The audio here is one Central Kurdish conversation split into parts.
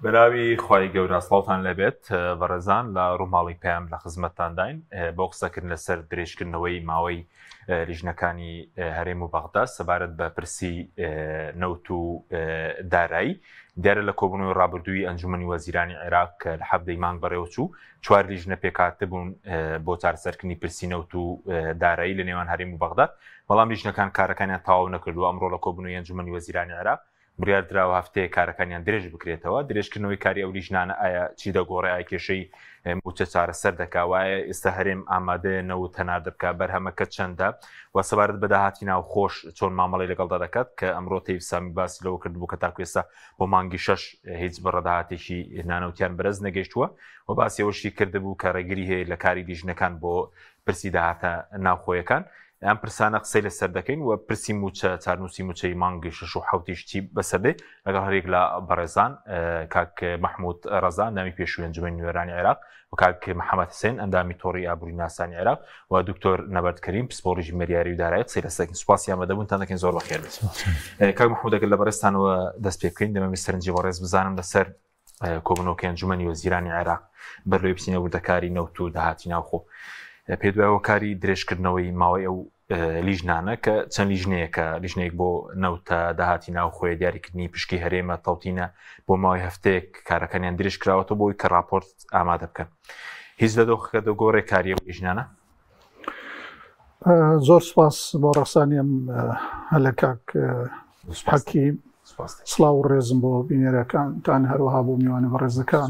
بەراوی خی گەورە سڵاوتان لەبێت بەڕێزان لە ڕووماڵی پێیان لە خزمەتتانداین بۆ قسەکردن لەسەر درێژکردنەوەی ماوەی لیژنەکانی هەرێم و بەغدا سەبارەت بە پرسی نەوت و دارایی دیارە لە کۆبوونەوەی ڕابردووی ئەنجومەنی وەزیرانی عێراق کە لە حەفتەی مانگ بەڕێوەچوو 4 لیژنە پێکهاتبوون بۆ چارەسەرکردنی پرسی نەوت و دارایی لە نێوان هەرێم و بەغدا بەڵام لیژنەکان کارەکانیان تەواو نەکردو ئەمڕۆ لە کۆبوونەوەی ئەنجومەنی وەزیرانی عێراق بڕیاردراوە هەفتەیە کارەکانیان درێژ بکرێتەوە درێژکردنەوەی کاری ئەو لیژنانە ئایا چی دەگۆڕێ ئای کێشەی موچە چارەسەر دەکاوایە ئێستا هەرێم ئامادەیە نەوت هەناردە بکە بەرهەمەکە چەندە و سەبارەت بە داهاتی ناو خۆش چۆن مامەڵی لەگەڵدا دەکات کە ئەمڕۆ تەیب سامی باسی لەوە کردبوو کە تاکو ئێستا بۆ مانگی 6 هیچ بەڕەداهاتێکی نانەوتیان بەرز نەگەیشتووە و باسی ئەوەشی کردبوو کە ڕێگری هەیە لە کاری لیژنەکان بۆ پرسی داهاتە ناوخۆیەکان ئەم پرسانە قسەی لەسەر دەکەین و پرسی موچە چارنووسی موچەی مانگی 6 و 7 بەسەردەی لەگەڵ هەرێک لە بەڕێزان کاک مەحموود ڕەزا ئەندامی پێشووی ئەنجومەنی نوێرانی عێراق و کاک محەممەد حسێن ئەندامی تۆڕی ئابووری ناسانی عێراق و دکتۆر نەبەرد کەریم پسپۆڕیژی مەریاری و دارایی قسەی لەسەر دەکەین سوپاسی ئامادەبوونتان دەکەین زۆر بەخێر بێت کاک مەحموود ئەگەر لە بەڕێستانەوە دەست پێ بکەین دەمەوێت سەرنجی بەڕێز بزانم لەسەر کۆبوونەوەکەی ئەنجومەنی وەزیرانی عێراق بەرلۆی بچینە وردەکاری نەوت و داهاتی ناوخۆ پێ دوایەوە کاری درێژکردنەوەی ماوەی ئەو لیژنانە کە چەند لیژنەیەکە لیژنەیەک بۆ نەوتە داهاتی ناوخۆی دیاریکردنی پشکی هەرێمە تەوتینە بۆ ماوەی هەفتەیەک کارەکانیان درێژ کراوەتەوە بۆی کە راپۆرت ئامادە بکەن هیچ لە دۆخەکە دەگۆڕێ کاری ئەو لیژنانە زۆر سپاس بۆ ڕەخسانیم هەلە کاک حەکیم سڵاو و ڕێزم بۆ بینێرەکانتان هەروەها بۆ میوانە بەڕێزەکان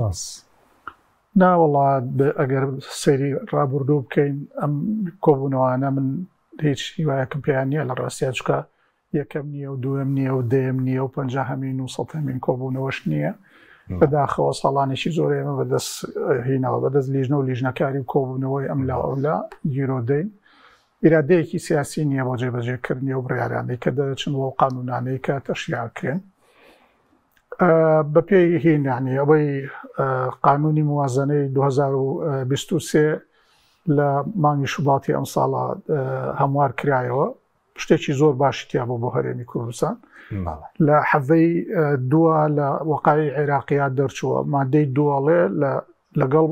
ناوەڵا ئەگەر سەیری ڕابردوو بکەین ئەم کۆبوونەوانە من هیچ هیوایەکەم پێیان نییە لە ڕاستیا چکە یەکەم نییە و دووەم نییە و دەیەم نییە و پەنجاهەمین و سەدەمین کۆبوونەوەش نییە بەداخەوە ساڵانێکی زۆر ئێمە بەدەست هینەوە بەدەست لیژنە و لیژنەکاری کۆبوونەوەی ئەم لاوەلا گیرۆدەین ئیرادەیەکی سیاسی نییە بۆ جێبەجێکردنی و بڕیارانەی کە دەچن بۆ قانونانەی کە تەشریعکرێن بەپێی هینانی ئەوەی قانونی موازنەی 2023 لە مانگی شوباتی ئەم ساڵە هەموار کرایەوە شتێکی زۆر باشتیا بۆ هەرێمی کوردستان لە حەڤەی دووە لە وەقای عێراقیات دەرچووە مادەی دووەڵێ لەگەڵ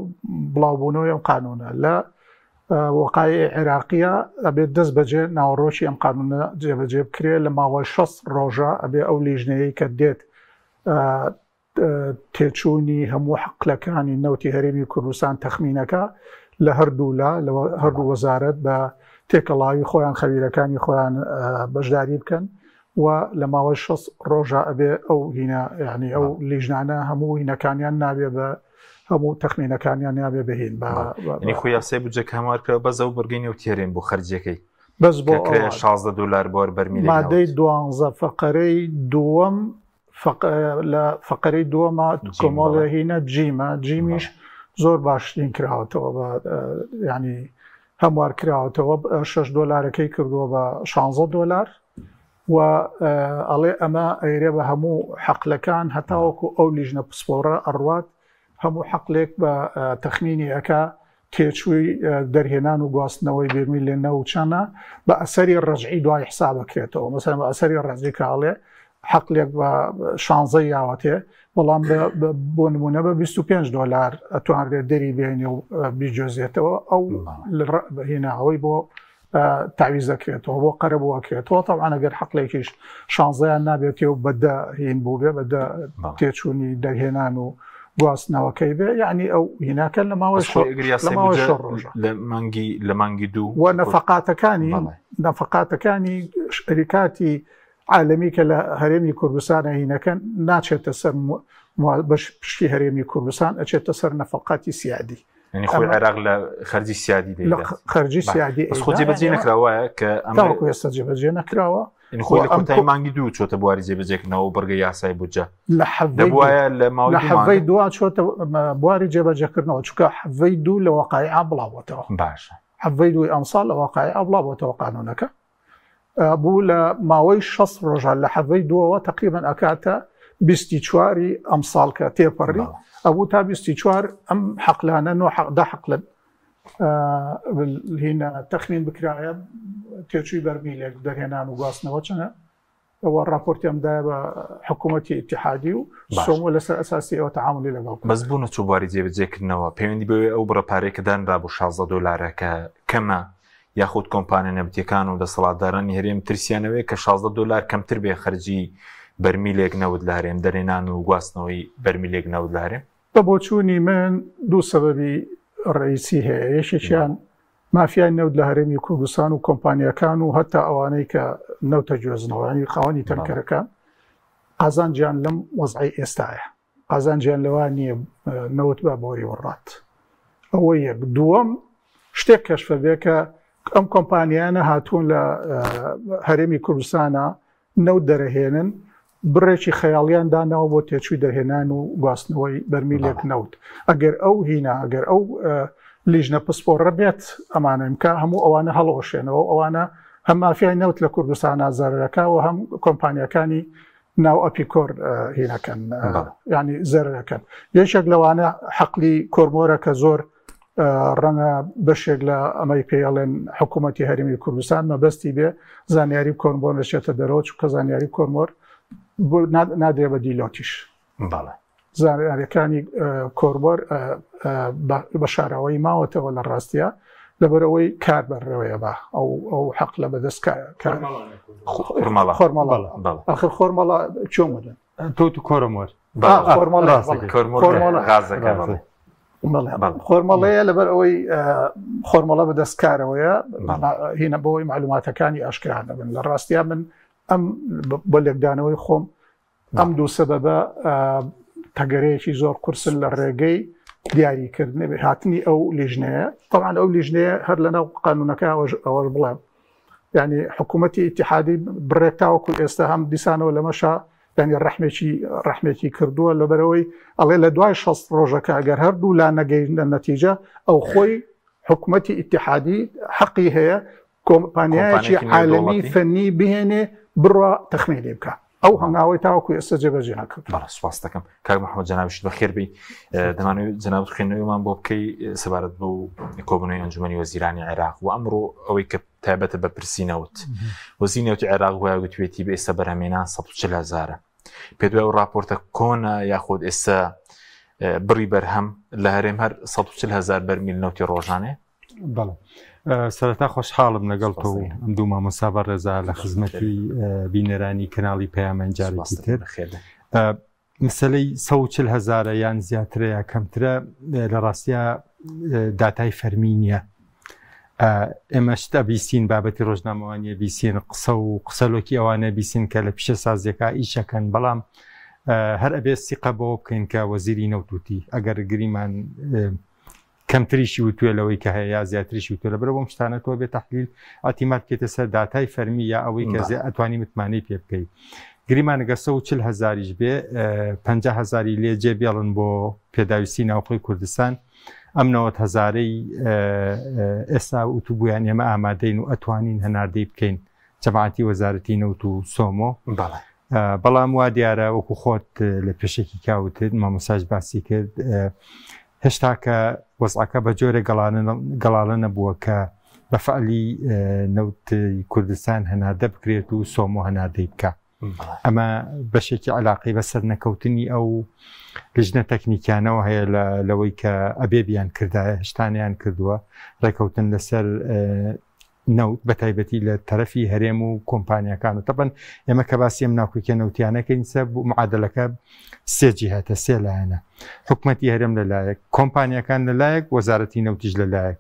بڵاوبوونەوەی ئەم قانونە لە وەقای عێراقیە ئەبێت دەست بەجێ ناوەڕۆکی ئەم قانونە جێبەجێ بکرێت لە ماوەی 6 ڕۆژە ئەبێ ئەو لیژنەیە کە دێت تێچوونی هەموو حقلەکانی نەوتی هەرێمی کوردستان تەخمینەکە لە هەردوو وەزارەت بە تێکەڵاوی خۆیان خەویرەکانی خۆیان بەشداری بکەن و لە ماوەی 6 ڕۆژە ئەبێ ئەو هینە یعنی ئەو لیژنانە هەموو هینەکانیان نابێ بە هەموو تەخمینەکانیان نابێ بهین بە خۆی یاسای بودجە هەموارکرا بەزە و بەرگینی و تێرێن بۆ خەرجەکەی بەس بۆ $16 بۆ بەرمیلی مادەی 12 فەقەرەی دووەم لە فەقەرەی دووەمە کۆمەڵە هینە جیمیش زۆر باشترین کراوەتەوە بە ینی هەموار کراوەتەوە $6 کردووە بە $16 و ئەڵێ ئەمە ئەیرێ بە هەموو حەقلەکان هەتاوەکو ئەو لیژنە پسپۆرە ئەڕوات هەموو حەقلێک بە تەخمینی ئەکا تێچووی دەرهێنان و گواستنەوەی بێرمی لێ نەوچانە بە ئەسەری ڕەجعی دوای حسابەکرێتەوە مەسەڵەن بە ئەسەری ڕەجعی کاڵێ حەقلێک بە 16 یاوەتێ بەڵام بۆ نمونە بە $25 ئەتوانرێت دەری بێنێ و بیجۆزێتەوە ئەو هێناوەی بۆ تعویز دەکرێتەوە بۆ قەرەبووەکرێتەوە تاوان ئەگەر حەقلێکیش 16 نابێتێ و بەدە هین بوو بێ بەدە تێچوونی دەرهێنان و گواستنەوەکەی بێ یعنی ئەو هیناکە لە ماوەی لە مانگی دوو و نەفقاتەکانی شەریکاتی عالمی کە لە هەرێمی کوردستانە هینەکەن ناچێتە سەر پشتی هەرێمی کوردستان ئەچێتە سەر نەفقاتی سیادی خۆی عێراق لە خەرجی سیادی خەرجی سیادی خۆ جێبەجێ نەکراوایە کە ئەمەکو ئێستا جێبەجێ نەکراوە خۆی لە کۆتایی مانگی دوو چۆتە بواری جێبەجێکردنەوە بەرگە یاسای بودجە دەبوایە لە حەڤەی دووە چۆتە بواری جێبەجێکردنەوە چونکە حەڤەی دوو لە وەقایع بڵاوەتەوە باشە حەڤەی دووی ئەمساڵ لە وەقایع بڵاوەتەوە قانونەکە بوو لە ماوەی 6 ڕۆژە لە حەڤەی دووەوە تقریبا ئەکاتە 24 ئەم ساڵ کە تێپەڕی ئەبوو تا 24 ئەم حەقلانە ده حەقلن هینە تەخمین بکرایە تێچووی بەرمیلێک دەرهێنان و گواستنەوە چەنە والراپۆرتیمدا بە حکوومەتی اتحادی و سۆمۆ لەسەر ئەساسی ئەوە تعاملی لەگەڵ بەس بوو نەچووبواری جێبەجێکردنەوە پەیوەندی بەوەی ئەو بڕەپارەیەکە دانرا بۆ 16 دلار کە کەمە یاخود کۆمپانیا نەبتیەکان و دەسەڵاتدارانی هەرێم ترسیانەوەی کە 16 دلار کەمتر بێ خەرجی بەرمیلێک نەوت لە هەرێم دەرێنان و گواستنەوەی بەرمیلێک نەوت لە هەرێم. بە بۆچوونی من دوو سەبەبی ڕئیسی هەیە. یەکێکیان مافیای نەوت لە هەرێمی کوردستان و کۆمپانیەکان و هەتا ئەوانەی کە نەوتە گوێزنەوە ینی خاوەنی تەنکەرەکان قازانجیان لەم وەزعی ئێستاە قازانجیان لەوە نییە نەوت بە بۆری وەڕات. ئەوە یەک. دووەم شتێک کەشفە بێ کە ئەم کۆمپانیانە هاتوون لە هەرێمی کوردستانە نەوت دەرەهێنن بڕێکی خەیاڵیان داناوە بۆ تێچووی دەرهێنان و گواستنەوەی بەرمیلێک نەوت. ئەگەر ئەو هینە ئەگەر ئەو لیژنە پسپۆڕە بێت ئەمانە کە هەموو ئەوانە هەڵەوەشێنەوە ئەوانە هەم مافیای نەوت لە کوردستان زەرەکە و هەم کۆمپانیەکانی ناو ئەپیکۆر هینەکەن ینی زەرەکەن. یەکێک لەوانە حەقلی کۆرمۆرە کە زۆر ڕەنگە بەشێک لە ئەمەی پێڵێن حکوومەتی هەرێمی کوردستان مەبەستی بێ زانیاری کۆرمۆر لەچێتە دەرەوە چونکە زانیاری کۆرمۆر نادرێ بە دیلۆتیش. زانیاریەکانی کۆرمۆر بە شاراوەی ماوەتەوە لە ڕاستیە لەبەرەوەی کار بەڕێوەیە بە ئەو حەق لە بەدەست آخر خۆرمەڵە چۆن بدەن تۆ کۆرمۆر خۆرمەڵەیە لەبەر ئەوەی خۆرمەڵە بەدەستکارەوەیە هینە بەوەی معلوماتەکانی ئاشکرا دەبن. لە ڕاستیا من ئەم بە لێکدانەوەی خۆم ئەم دوو سەبەبە تەگەرەیەکی زۆر قورسن لە ڕێگەی دیاریکردن هاتنی ئەو لیژنەیە. طبعا ئەو لیژنەیە هەر لەناو قانونەکە ئەوە بڵێم ینی حکوومەتی ئیتیحادی بڕێک تاوەکو ئێستا هەم دیسانەوە لەمەشا ینی ڕەحمێکی کردووە لەبەرەوەی ئەڵێ لە دوای 6 ڕۆژەکە ئەگەر هەردوو لا نەگەیشتە نەتیجە ئەو خۆی حکوومەتی ئیتیحادی حەقی هەیە کۆمپانیایەکی عالەمی فەنی بهێنێ بڕوا تەخمینی بکە. ئەو هەنگاوی تاوەکو ئێستا جێبەجێ نەکرد. سوپاس دەکەم کاک محەممەد جەنابیشت بەخێر بی. دەمانوێت جەنابەت خوێندنەوەیمان بۆ بکەی سەبارەت بۆ کۆبوونەوەی ئەنجومەنی وەزیرانی عێراق و ئەمڕۆ ئەوەی کە تایبەتە بە پرسی نەوت وەزیری نەوتی عێراق وایە گوتوێتی بە ئێستا بەرهەمێنان 140,000 پێ دوای ئەو راپۆرتە کۆنە یاخود ئێستا بڕی بەرهەم لە هەرێم هەر 140,000 بەرمیل نەوتی ڕۆژانێ. بەڵێ سەرەتا خۆشحاڵم لەگەڵ تۆ ئەم دوو مامۆستا بەڕێزا لە خزمەتی بینەرانی کەناڵی پەیامەن جارێکی تر. مەسەلەی 140,000 یان زیاترە یا کەمترە لە ڕاستیە داتای فەرمی نییە. ئێمە شتە بیسین بابەتی ڕۆژنامەوانیە بیسین قسەلۆکی ئەوانە بیسین کە لە پیشە سازیەکە ئیشەکەن بەڵام هەر ئەبێ سیقە بەوە بکەین کە وەزیری نەوتوتی ئەگەر گریمان کەمتریشی وتوێ لەوەی کە هەیە یا زیاتریشی وتوێ لە بەرەوە شتانە تۆ بێت تەحلیل ئاتیمات بکێتە سەر داتای فەرمی یا ئەوەی کە ئەتوانی متمانەی پێ بکەیت. گریمانەگە 140,000 بێ 50,000 لێ جێ بێڵن بۆ پێداویستی ناوخۆی کوردستان. ئەم 90,000ی ئێستا وتوبوویان ئێمە ئامادەین و ئەتوانین هەناردەی بکەین جەماعەتی وەزارەتی نەوت و سۆمۆ. بەڵام وا دیارە وەکو خۆت لە پێشێکی کاوتت مامۆساژ باسی کرد هێشتا کە وەزعەکە بە جۆرە گەڵاڵە نەبووە کە بە فعلی نەوت کوردستان هەناردە بکرێت و سۆمۆ هەناردەی بکە. ئەمە بەشێکی علاقی بەسەر نەکەوتنی ئەو لیژنە تەکنیکیانەوە هەیە لەوەی کە ئەبێبیان کردایە هشتانیان کردووە ڕێکەوتن لەسەر نەوت بە تایبەتی لە تەرەفی هەرێم و کۆمپانیەکان و تەبەن ئێمە کە باسی ئەم ناوکۆکیە نەوتیانەکەین سە معادلەکە سێجی هاتە سێ لایەنە حکوومەتی هەرێم لەلایەک کۆمپانیەکان لەلایەک وەزارەتی نەوتیش لەلایەک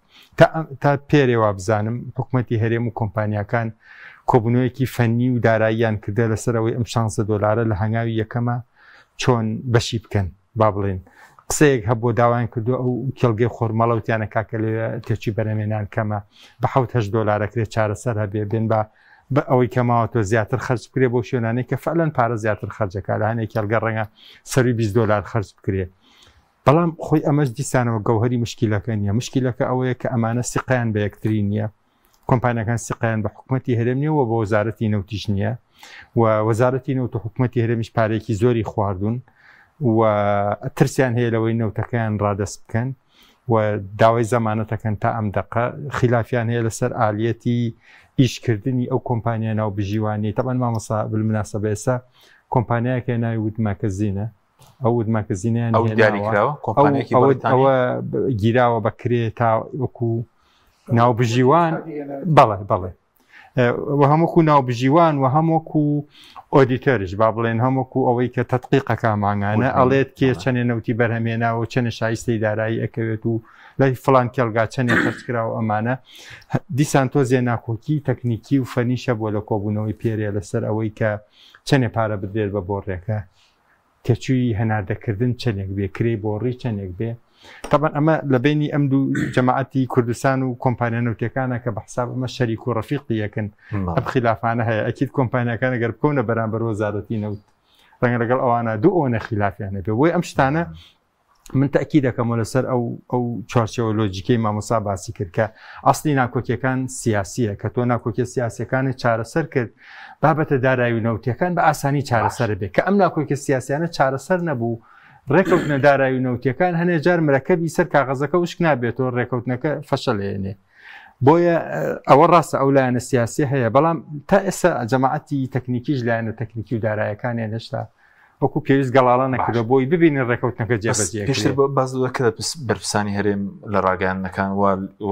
تا پێرێوە بزانم حکوومەتی هەرێم و کۆمپانیەکان کۆبوونەوەیەکی فەنی و داراییان کردە لەسەرەوەی ئەم 16 دلار لە هەنگاوی یەکەمە چۆن بەشی بکەن با بڵێن قسەیەک هەبوو داوایان کردو ئەو کێڵگەی خۆرمەڵەوتیانە کاکە لێ تێکی بەرەمێنان کەمە بە 7 دلارەکرێت چارەسەر هەبێ بێن بە ئەوەی کەماوە تۆ زیاتر خرج بکرێ بۆ شوێنانەی کە فعلەن پارە زیاتر خرجەکە لە هەنێک کێڵگە ڕەنگە سەروی 20 دلار خرج بکرێ. بەڵام خۆی ئەمەش دیسانەوە گەوهری مشکیلەکە نییە. مشکیلەکە ئەوەیە کە ئەمانە سیقیان بە یەکتری نییە. کۆمپانیەکان سیقیان بە حکوومەتی هەرێم نییە و بە وەزارەتی نەوتیش نییە و وەزارەتی نەوت و حکوومەتی هەرێمیش پارێکی زۆری خواردون و ترسیان هەیە لەوەی نەوتەکەیان ڕادەست بکەن و داوای زەمانەتەکەن تا ئەم دەقە خلافیان هەیە لەسەر ئالیەتی ئیشکردنی ئەو کۆمپانیا ناو بژیوانی تەبەن مامۆستا بالمناسبە ئێستا کۆمپانیایەکە ناوی وودماکەزینە ئەو وودماکەزینیان ئەوە گیراوە بەکرێ تا وەکو ناو بژیوان بەڵێ و هەمووکو ناو بژیوان و هەمووکو ئۆدیتەرش با بڵێن هەمووکو ئەوەی کە تەتقیقەکە ماگانە ئەڵێت کێ چەندێ نەوتی بەرهەمێناوە چەنە شایستەی دارایی ئەکەوێت و لای فلان کێڵگا چەندێ خەرجکراوە ئەمانە دیسان تۆزێ ناکۆکی تەکنیکی و فەنیشە بۆ لە کۆبوونەوەی پێرێ لەسەر ئەوەی کە چەندێ پارە بدرێت بە بۆڕێکە کەچووی هەناردەکردن چەندێک بێ کرێ بۆڕی چەندێک بێ طبعا ئەمە لە بینی ئەم دوو جەماعەتی کوردستان و کۆمپانیا نەوتەکانە کە بە حساب ئەمە شەریک و ڕەفیقی یەکن ئەم خلافانە هەیە ئەکید کۆمپانیەکانە گەر بکەونە بەرامبەر وەزارەتی نەوت ڕەنگە لەگەڵ ئەوانە دوو ئەوەنە خلافیانە بێ بۆی ئەم شتانە من تاکید دەکەمەوە لەسەر ئەو چوارچێوە لۆجیکەی مامۆستا باسی کرد کە ئەسڵی ناکۆکیەکان سیاسیە کە تۆ ناکۆکی سیاسیەکانی چارەسەر کرد بابەتە دارایی و نەوتیەکان بە ئاسانی چارەسەر بێت کە ئەم ناکۆکی سیاسیانە چارەسەر نەبوو ڕێکەوتنە دارایی و نەوتیەکان هەنێ جار مرەکەبی سەر کاغەزەکە وشک نابێتەوە ڕێکەوتنەکە فەشەڵێنێ بۆیە ئەوە ڕاستە ئەو لایەنە سیاسی هەیە بەڵام تا ئێستا جەماعەتی تەکنیکیش لایەنە تەکنیکی و دارایەکانیان هێشتا وەکو پێویست گەڵاڵە نەکردە بۆی ببینن ڕێکەوتنەکە جێبەجێ پێشتر باز دەکرێت بەرپرسانی هەرێم لە ڕاگەیاندنەکان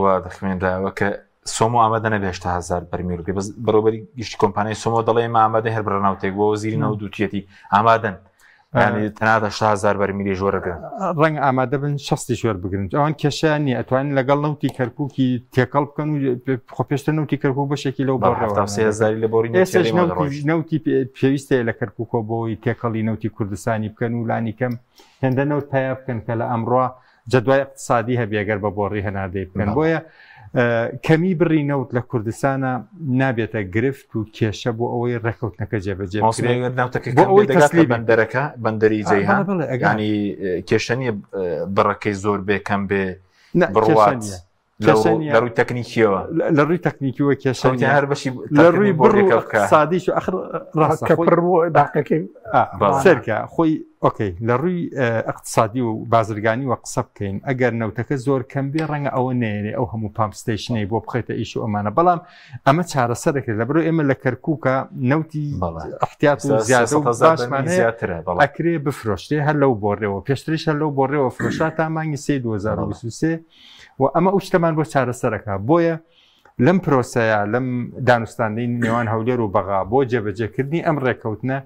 وا دەخوێنراوە کە سۆمۆ ئامادە نەبێ 8,000 بەرمیل بەڕۆبەری گشتی کۆمپانیای سۆمۆ دەڵێ ئامادە هەر بڕناوتێک بۆ وەزیری نەوت دووتێتی ئامادەن ینی تەنانەت 8,000 بەرمیلی ژۆرەگرن ڕەنگ ئامادە بن 60 ژۆر بگرن ئەوان کێشیان نیە ئەتوانین لەگەڵ نەوتی کەرکووکی تێکەڵ بکەن و خۆ پێشتر نەوتی کەرکوو بەشێکی لەو نەوتی پێویستە لە کەرکووکۆ بۆی تێکەڵی نەوتی کوردستانی بکەن و لانی کەم هێندە نەوت پیا بکەن کە لە ئەمڕۆ جەدوای اقتصادی هەبێگەر بە بۆڕی هەناردەی بکەن بۆیە کەمی بڕی نەوت لە کوردستانە نابێتە گرفت و کێشە بۆ ئەوەی ڕێکەوتنەکە جێبەجێ بەندەرەکە بەندەری جەیهان ینی کێشە نیە بڕەکەی زۆر بێکەم بێ بڕوات لە ڕووی تەکنیکیەوە لە ڕووی تەکنیکیەوە کێشە هەر بەشی لە ڕووی سادیش و ئەخر سەرکە خۆی ئۆکەی لە ڕووی اقتصادی و بازرگانی وە قسە بکەین ئەگەر نەوتەکە زۆر کەم بێ ڕەنگە ئەوە نێنێ ئەو هەموو پامپستیشنەی بۆ بخێتە ئیش و ئەمانە بەڵام ئەمە چارەسەرەکرد لە بەرۆ ئێمە لە کەرکووکە نەوتی احتیاط و زیادە باشمان ئەکرێ بفرۆشتێ هەر لەو بۆڕێەوە پێشتریش هەر لەو بۆڕێەوە فرۆشات تا مانگی 2023 و ئەمە ئوشتەمان بۆ چارەسەرەکە بۆیە لەم پرۆسەیە لەم دانوستاندەی نێوان هەولێر و بەغا بۆ جێبەجێکردنی ئەم ڕێکەوتنە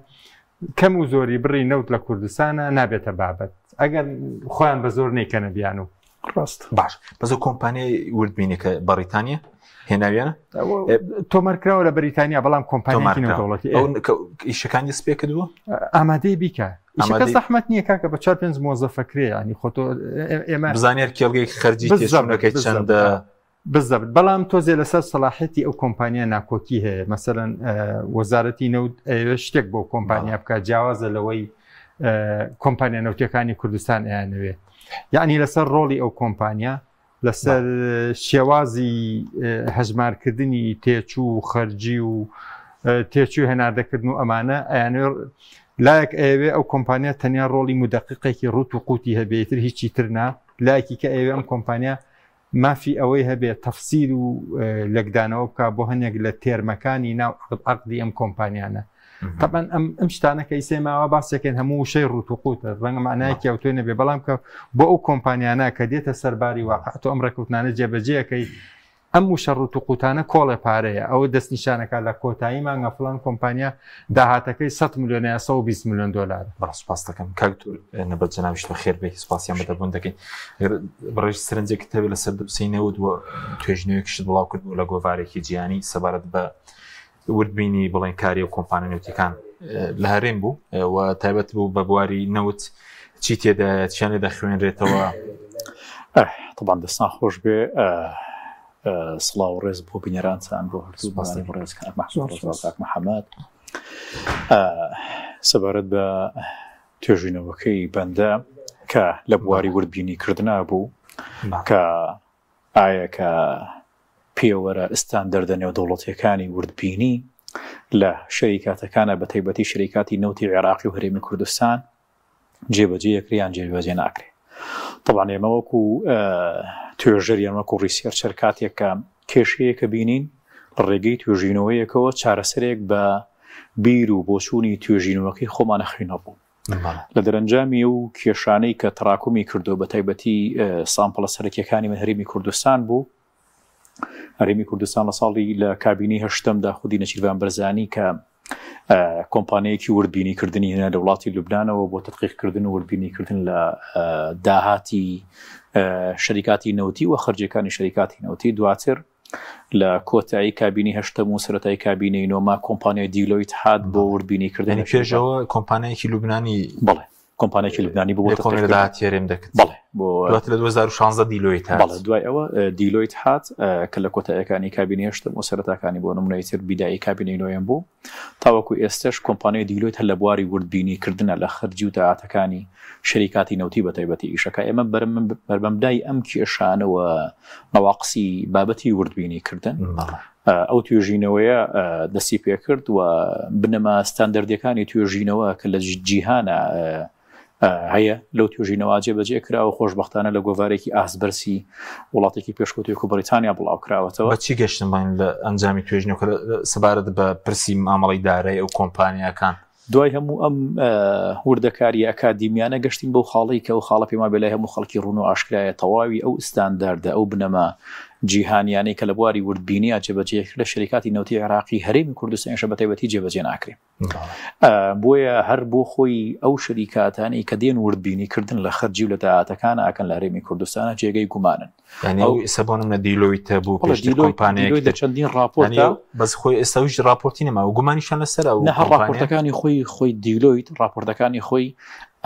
کەم و زۆری بڕی نەوت لە کوردستانە نابێتە بابەت ئەگەر خۆیان بە زۆر نیکەنە بیان و ڕاست باش بەزە کۆمپانیای وردبینێکە بەریتانیا هێناویانە تۆمەرکراوە لە بەریتانیا بەڵام کۆمپانیای نەوتەوڵەتی ئیشەکانی سپێ کردووە ئامادەی بیکە ئیشەکە زەحمەت نییە کاکە بە 4-5 مۆزەفەکرێ ینی خۆتۆ ئێمە بزانێت کێڵگەی خەرجی تێچوونەکەی چەندە بزەبت بەڵام تۆزێ لەسەر سەلاحەتی ئەو کۆمپانیا ناکۆکی هەیە مەسەرەن وەزارەتی نەوت شتێک بۆ کۆمپانیا بکات جیاوازە لەوەی کۆمپانیا نەوتیەکانی کوردستان ئەیانەوێ یعنی لەسەر ڕۆڵی ئەو کۆمپانیا لەسەر شێوازی هەژمارکردنی تێچوو خەرجی و تێچوو هێناردەکردن و ئەمانە ئەیانێ لایەک ئەوێ ئەو کۆمپانیا تەنیا ڕۆڵی مدەقیقێکی ڕوت و قوتی هەبێتتر هیچی ترنا لایەکی کە ئەوێ ئەم کۆمپانیا مافی ئەوەی هەبێت تەفسیر و لەگدانەوە بکە بۆ هەنێک لە تێرمەکانی ناو عەقدی ئەم کۆمپانیانە طبعا ئەم شتانەکە ئیسێماوە باسێکن هەموو شەی ڕوت و قوتە ڕەنگە معنایەکی ئەوتۆی نەبێ بەڵام کە بۆ ئەو کۆمپانیانە کە دێتە سەرباری واقعەت و ئەم ڕێکەوتنانە جێبەجێەکەی ئەم وشە ڕوت و قوتانە کۆڵێ پارەیە ئەوە دەستنیشانەکە لە کۆتایی مانگە فڵان کۆمپانیا داهاتەکەی 100 میلیۆن 120 میلیۆن دلار بەڕسپاس دەکەم کاکتور نەبەت جەنابیش بەخێر بێ سوپاسیان بەدەبوون دەکەین بڕێژ سەرنجێک تەبێت لەسەر دەبسینەوت و توێژنەوەیەکیشت بڵاو کرد بوو لە گۆڤارێکی جیهانی سەبارەت بە وردبینی بڵێن کاری و کۆمپانیا نەوتیەکان لە هەرێم بوو و تایبەت بوو بە بواری نەوت چی تێدا چیان لێ دەخوێنرێتەوە طبعا دەستان خۆش بێ سڵاو و ڕێز بۆ بینەرانتان بۆ هەردوو ڕێزکار محەممەد سەبارەت بە توێژینەوەکەی بەندە کە لە بواری وردبینی کردنا بوو کە ئایا کە پێوەرە ئستاندەردە نێودەوڵەتیەکانی وردبینی لە شەریکاتەکانە بە تایبەتی شەریکاتی نەوتی عێراقی و هەرێمی کوردستان جێبەجێ یەکریان جێبەجێ ناکرێت طبعا ئێمە وەکو توێژەریان وەکو ڕیسێرچەر کاتێک کە کێشەیەکە بینین لە ڕێگەی توێژینەوەیەکەوە چارەسەرێک بە بیر و بۆچوونی توێژینەوەکەی خۆمان نەخوێنە بوو لە دەرەنجامی و کێشانەی کە تەراکمی کردو بە تایبەتی سامپڵە سەرەکیەکانی من هەرێمی کوردستان بوو. هەرێمی کوردستان لە ساڵی لە کابینی هەشتمدا خودی نەچیروان بەرزانی کە کۆمپانیایەکی وردبینیکردنی هێنا لە وڵاتی لوبنانەوە بۆ تەدقیقکردن و وردبینیکردن لە داهاتی شەریکاتی نەوتی و خەرجیەکانی شەریکاتی نەوتی. دواتر لە کۆتایی کابینی هەشتم و سەرەتای کابینەی نۆما کۆمپانیای دیلۆیت هات بۆ وردبینیکردنی پێشەوە کۆمپانیایەکی لوبنانی بەڵێ کۆمپانیایکی لوبنانی بۆ تێرێم دەکرد بەڵێ بۆ لە 2016 دیلۆیت هات. دوای ئەوە دیلۆیت هات کە لە کۆتاییەکانی کابینی هەشتم و سەرەتاکانی بۆ نمونەی تر بیدایی کابینەی نوێیان بوو تاوەکو ئێستش کۆمپانیای دیلۆیت هەر لە بواری وردبینیکردنە لە خەرجی و داهاتەکانی شەریکاتی نەوتی بە تایبەتی ئیشەکە. ئێمە بەربەمدای ئەم کێشانەوە نەواقسی بابەتی وردبینیکردن ئەو توێژینەوەیە دەستی پێ کرد و بنەما ستاندەردەکانی توێژینەوە کە لە جیهانە هەیە لەو توێژینەوە جێبەجێ کراوە خۆشبەختانە لە گۆڤارێکی ئاسبەرسی وڵاتێکی پێشکەوتوی بریتانیا بڵاو کراوەتەوە. چی گەشتمان لە ئەنجامی توێژینەوە سەبارەت بە پرسی مامەڵی دارایی ئەو کۆمپانیەکان دوای هەموو ئەم وردەکاری ئەکادیمیانە گەشتین بەو خاڵی کە ئەو خاڵە پێما بێلای هەموو خەڵکی ڕوون و ئاشکرایە تەواوی ئەو ستانداردە ئەو بنەما جیهانیانەی کە لە بواری وردبینی جێبەجێ لە شەریکاتی نەوتی عێراقی هەرێمی کوردستانیش بە تایبەتی جێبەجێ ناکرێ. بۆیە هەر بۆ خۆی ئەو شەریکاتانی کە دێن وردبینیکردن لە خەرجی و لە داهاتەکانە ئەکەن لە هەرێمی کوردستانە جێگەی گومانن. سەبانم لە دیلۆیتە بوو کۆمپانیایەکی چەندین راپۆرتە بەس خۆی ئێستاویش راپۆرتی نەما و گومانیشان لەسەر ئەو راپۆرتەکانی خۆی دیلۆیت راپۆرتەکانی خۆی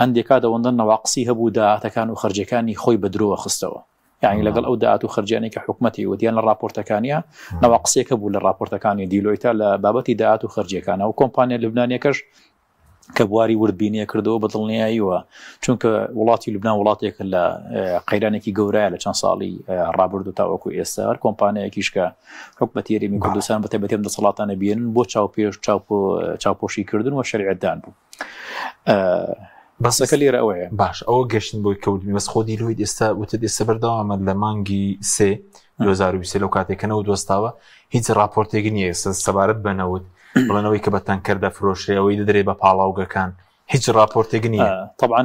ئەندێکا دەوەندە نەواقسی هەبوو داهاتەکان و خەرجەکانی خۆی بە درۆوە خستەوە. یعنی لەگەڵ ئەو داهات و خەرجیانەی کە حکومەتی وتیان لە راپۆرتەکانیە نەواقسێکە بوو لە راپۆرتەکانی دیلۆیتە لە بابەتی داهات و خەرجیەکانە و کۆمپانیا لوبنانیەکەش کە بواری وردبینیە کردەوە بە دڵنیاییەوە چونکە وڵاتی لوبنان وڵاتێک لە قەیرانێکی گەورەیە لە چەند ساڵی ڕابردوو تاوەکو ئێستا هەر کۆمپانیایەکیش کە حکومەتی هەرێمی کوردستان بە تایبەتی ئەم دەسەڵاتانە بێنن بۆ چاوپۆشیکردن و شەریعەتدان بوو. بەسەکە لێرە ئەوەیە باش ئەوە گەشتن بۆی کەوتمی بەس خۆ دیلۆیت ئێستا وتە ئێستا بەردەوامە لە مانگی 2023 لەو کاتێکەنەوە دۆستاوە هیچ راپۆرتێکی نییە سەبارەت بەنەوت بڵێنەوەی کە بە تەنکەردە فرۆشەوەی دەدرێ بە پاڵاوگەکان هیچ راپۆرتێک نییە. طبعا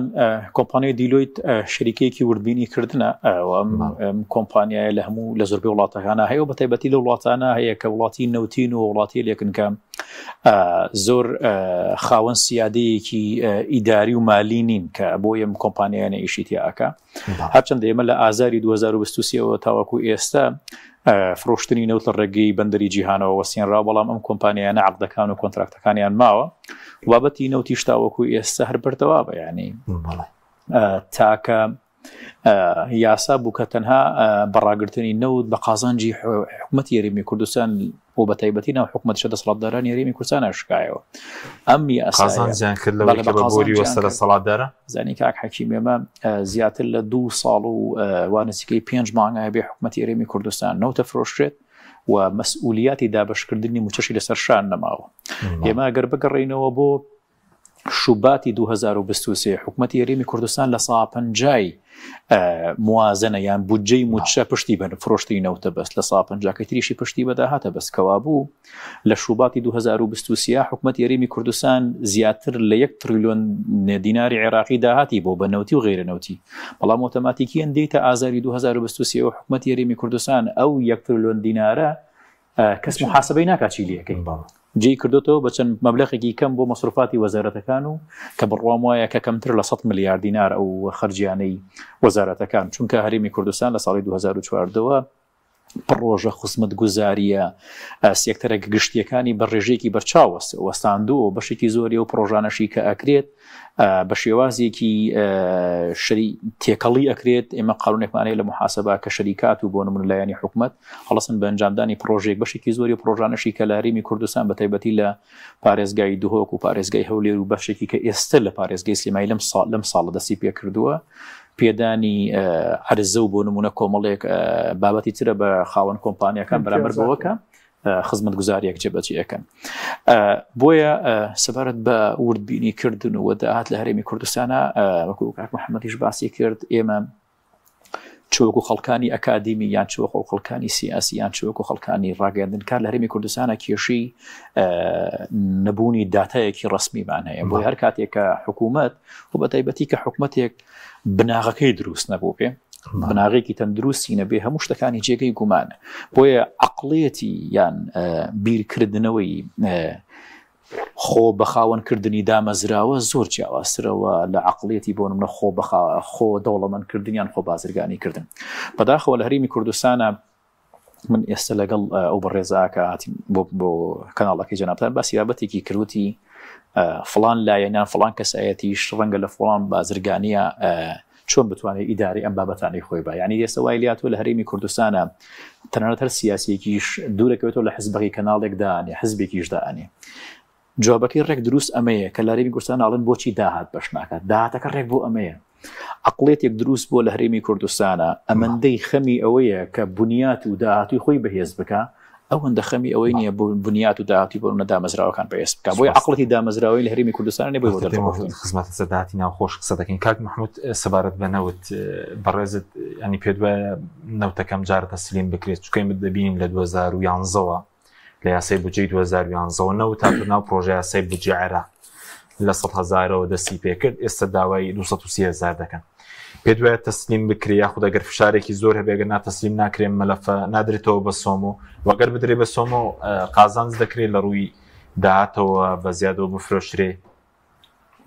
کۆمپانیای دیلۆیت شەریکەیەکی وردبینیکردنە ئەم کۆمپانیایە لە هەموو لە زۆربەی وڵاتەکانە هەیە و بە تایبەتی لە وڵاتانە هەیە کە وڵاتی نەوتین و وڵاتی لێکن کە زۆر خاوەن سیادەیەکی ئیداری و مالی نین کە بۆ ئەم کۆمپانیایانە ئیشی تیاکە. هەرچەندە ئێمە لە ئازاری 2023ەوە تاوەکو ئێستا فرۆشتنی نەوت لە ڕێگەی بەندەری جیهانەوە وەسیێنرا بەڵام ئەم کۆمپانیانە عەقدەکان و کۆنتراکتەکانیان ماوە بابەتی نەوتیش تاوەکو ئێستا هەر بەردەوا بە یعنی تاکە یاسا بوو کە تەنها بەڕاگرتنی نەوت بە قازانجی حکومەتی هەرێمی کوردستان بۆ بە تایبەتی ناو حکومەتیشە دەسەڵاتدارانی هەرێمی کوردستان ئاشکایەوە ئەم قازانجیان کرد لەوەی کە بە بۆری وەستە لە سەڵاتدارە زانی کاک حەکیم ئێمە زیاتر لە 2 ساڵ و وانەسیکەی 5 مانگە بێ حکومەتی هەرێمی کوردستان نەوتە فرۆشرێت و مەسئولیاتی دابەشکردنی موچەشی لەسەر شان نەماوە. ئێمە ئەگەر بگەڕێینەوە بۆ شوباتی 2023 حکومەتی هەرێمی کوردستان لە 150 موازنە یان بودجەی موچە پشتی بە فرۆشتی نەوتە بەس لە 150 تریشی پشتی بەداهاتە بەس کەوا بوو لە شوباتی 2023 حکومەتی هەرێمی کوردستان زیاتر لە 1 تریلیۆن دیناری عێراقی داهاتی بۆ بە نەوتی و غیرە نەوتی بەڵام ئۆتۆماتیکیان دێتە ئازاری 2023 و حکومەتی هەرێمی کوردستان ئەو 1 تریلیۆن دینارە کەس محاسبەی ناکات چی لەکەی جێی کردوتەوە بە چەند مەبلەغێکی کەم بۆ مەسروفاتی وەزارەتەکان و کە بڕوام وایە کە کەمتر لە 100 ملیارد دینار ئەو خەرجیانەی وەزارەتەکان چونکە هەرێمی کوردستان لە ساڵی 2014 پڕۆژە خزمەت گوزاریە سێکتەرە گشتیەکانی بە ڕێژەیەکی بەرچاو وەستاندووە بەشێکی زۆری و پرۆژانەشی کە ئەکرێت بە شێوازێکی تێکەڵی ئەکرێت ئێمە قانونێکمانەیە لە محاسبە کە شەریکات و بۆ نمونە لایەنی حکومەت هەڵەسن بە ئەنجامدانی پرۆژێک بەشێکی زۆری پرۆژانەشی کە لە هەرێمی کوردستان بە تایبەتی لە پارێزگای دهۆک و پارێزگای هەولێر و بەشێکی کە ئێستا لە پارێزگای سلێمانی لەم ساڵە دەستی پێ کردووە پێدانی عەرزە و بۆ نمونە کۆمەڵێک بابەتی ترە بە خاوەن کۆمپانیەکان بەرامبەر بەوەکە خزمەت گوزاریەک جێبەجێەکەن. بۆیە سەبارەت بە وردبینیکردن و وەداهات لە هەرێمی کوردستانە وەکو کاک محەممەدیش باسی کرد ئێمە چۆکو خەڵکانی ئەکادمی یان چۆکو خەڵکانی سیاسی یان چۆکو خەڵکانی ڕاگەاندنکار لە هەرێمی کوردستانە کێشەی نەبوونی داتایەکی ڕسمیمان هەیە بۆی هەر کاتێککە حکوومەت و بە تایبەتی کە حکوومەتێک بناغەکەی دروست نەبوو پێ بناغێکی تەندروستی نەبێ هەموو شتەکانی جێگەی گومانە بۆیە عەقڵیەتی یان بیرکردنەوەی خۆ بەخاوەنکردنی دامەزراوە زۆر جیاوازترەوە لە عەقڵیەتی بۆ نمونە خۆ دەوڵەمەندکردنیان خۆ بازرگانی کردن بەداخەوە لە هەرێمی کوردستانە من ئێستا لەگەڵ ئەو بەڕێزاکە هاتین بۆ کەناڵەکەی جەنابتان باسی بابەتێکی کردوتی فڵان لایەنیان فڵان کەسایەتیش ڕەنگە لە فڵان بازرگانیە چۆن بتوانێت ئیداری ئەم بابەتانی خۆی بە یعنی ئێستا وای لاتوە لە هەرێمی کوردستانە تەنانەت هەر سیاسیەکیش دوورەکەوێتەوە لە حزبەکەی کەناڵێکدانێ حزبێکیش دانێ جوابەکەی ڕێک دروست ئەمەیە کە لە هەرێمی کوردستان ئاڵن بۆچی داهات بەش ناکات داهاتەکە ڕێک بۆ ئەمەیە عەقڵێتێک دروست بۆ لە هەرێمی کوردستانە ئەمەندەی خەمی ئەوەیە کە بنیات و داهاتوی خۆی بەهێز بکە ئەوەندە خەمی ئەوەی نییە بۆ بنیات و داهاتی بۆ دامەزراوەکان بەهێز بکە بۆی عەقڵی دامەزراوەی لە هەرێمی کوردستان نەبووی بۆ دەرەوە خزمەتە سەداتی ناوخۆش قسە دەکەین کاک محمود سەبارەت بە نەوت بەڕێزت ینی پێ وایە نەوتەکەم جارە تەسلیم بکرێت چکەی دەبینین لە 2011ەوە لە یاسای بودجەی 2011 نەوت تا ناو پرۆژە یاسای بودجێ عێراق لە 100,000ەوە دەستی پێکرد ئێستا داوای 230,000 دەکەن پێ وایە تەسلیم بکرێ یاخود ئەگەر فشارێکی زۆر هەبێگە ناتەسلیم ناکرێن مەلەفە نادرێتەوە بە سۆم و وەگەر بدرێ بە سۆم و قازانج دەکرێت لە ڕووی داهاتەوە بە زیادەوە بفرۆشرێ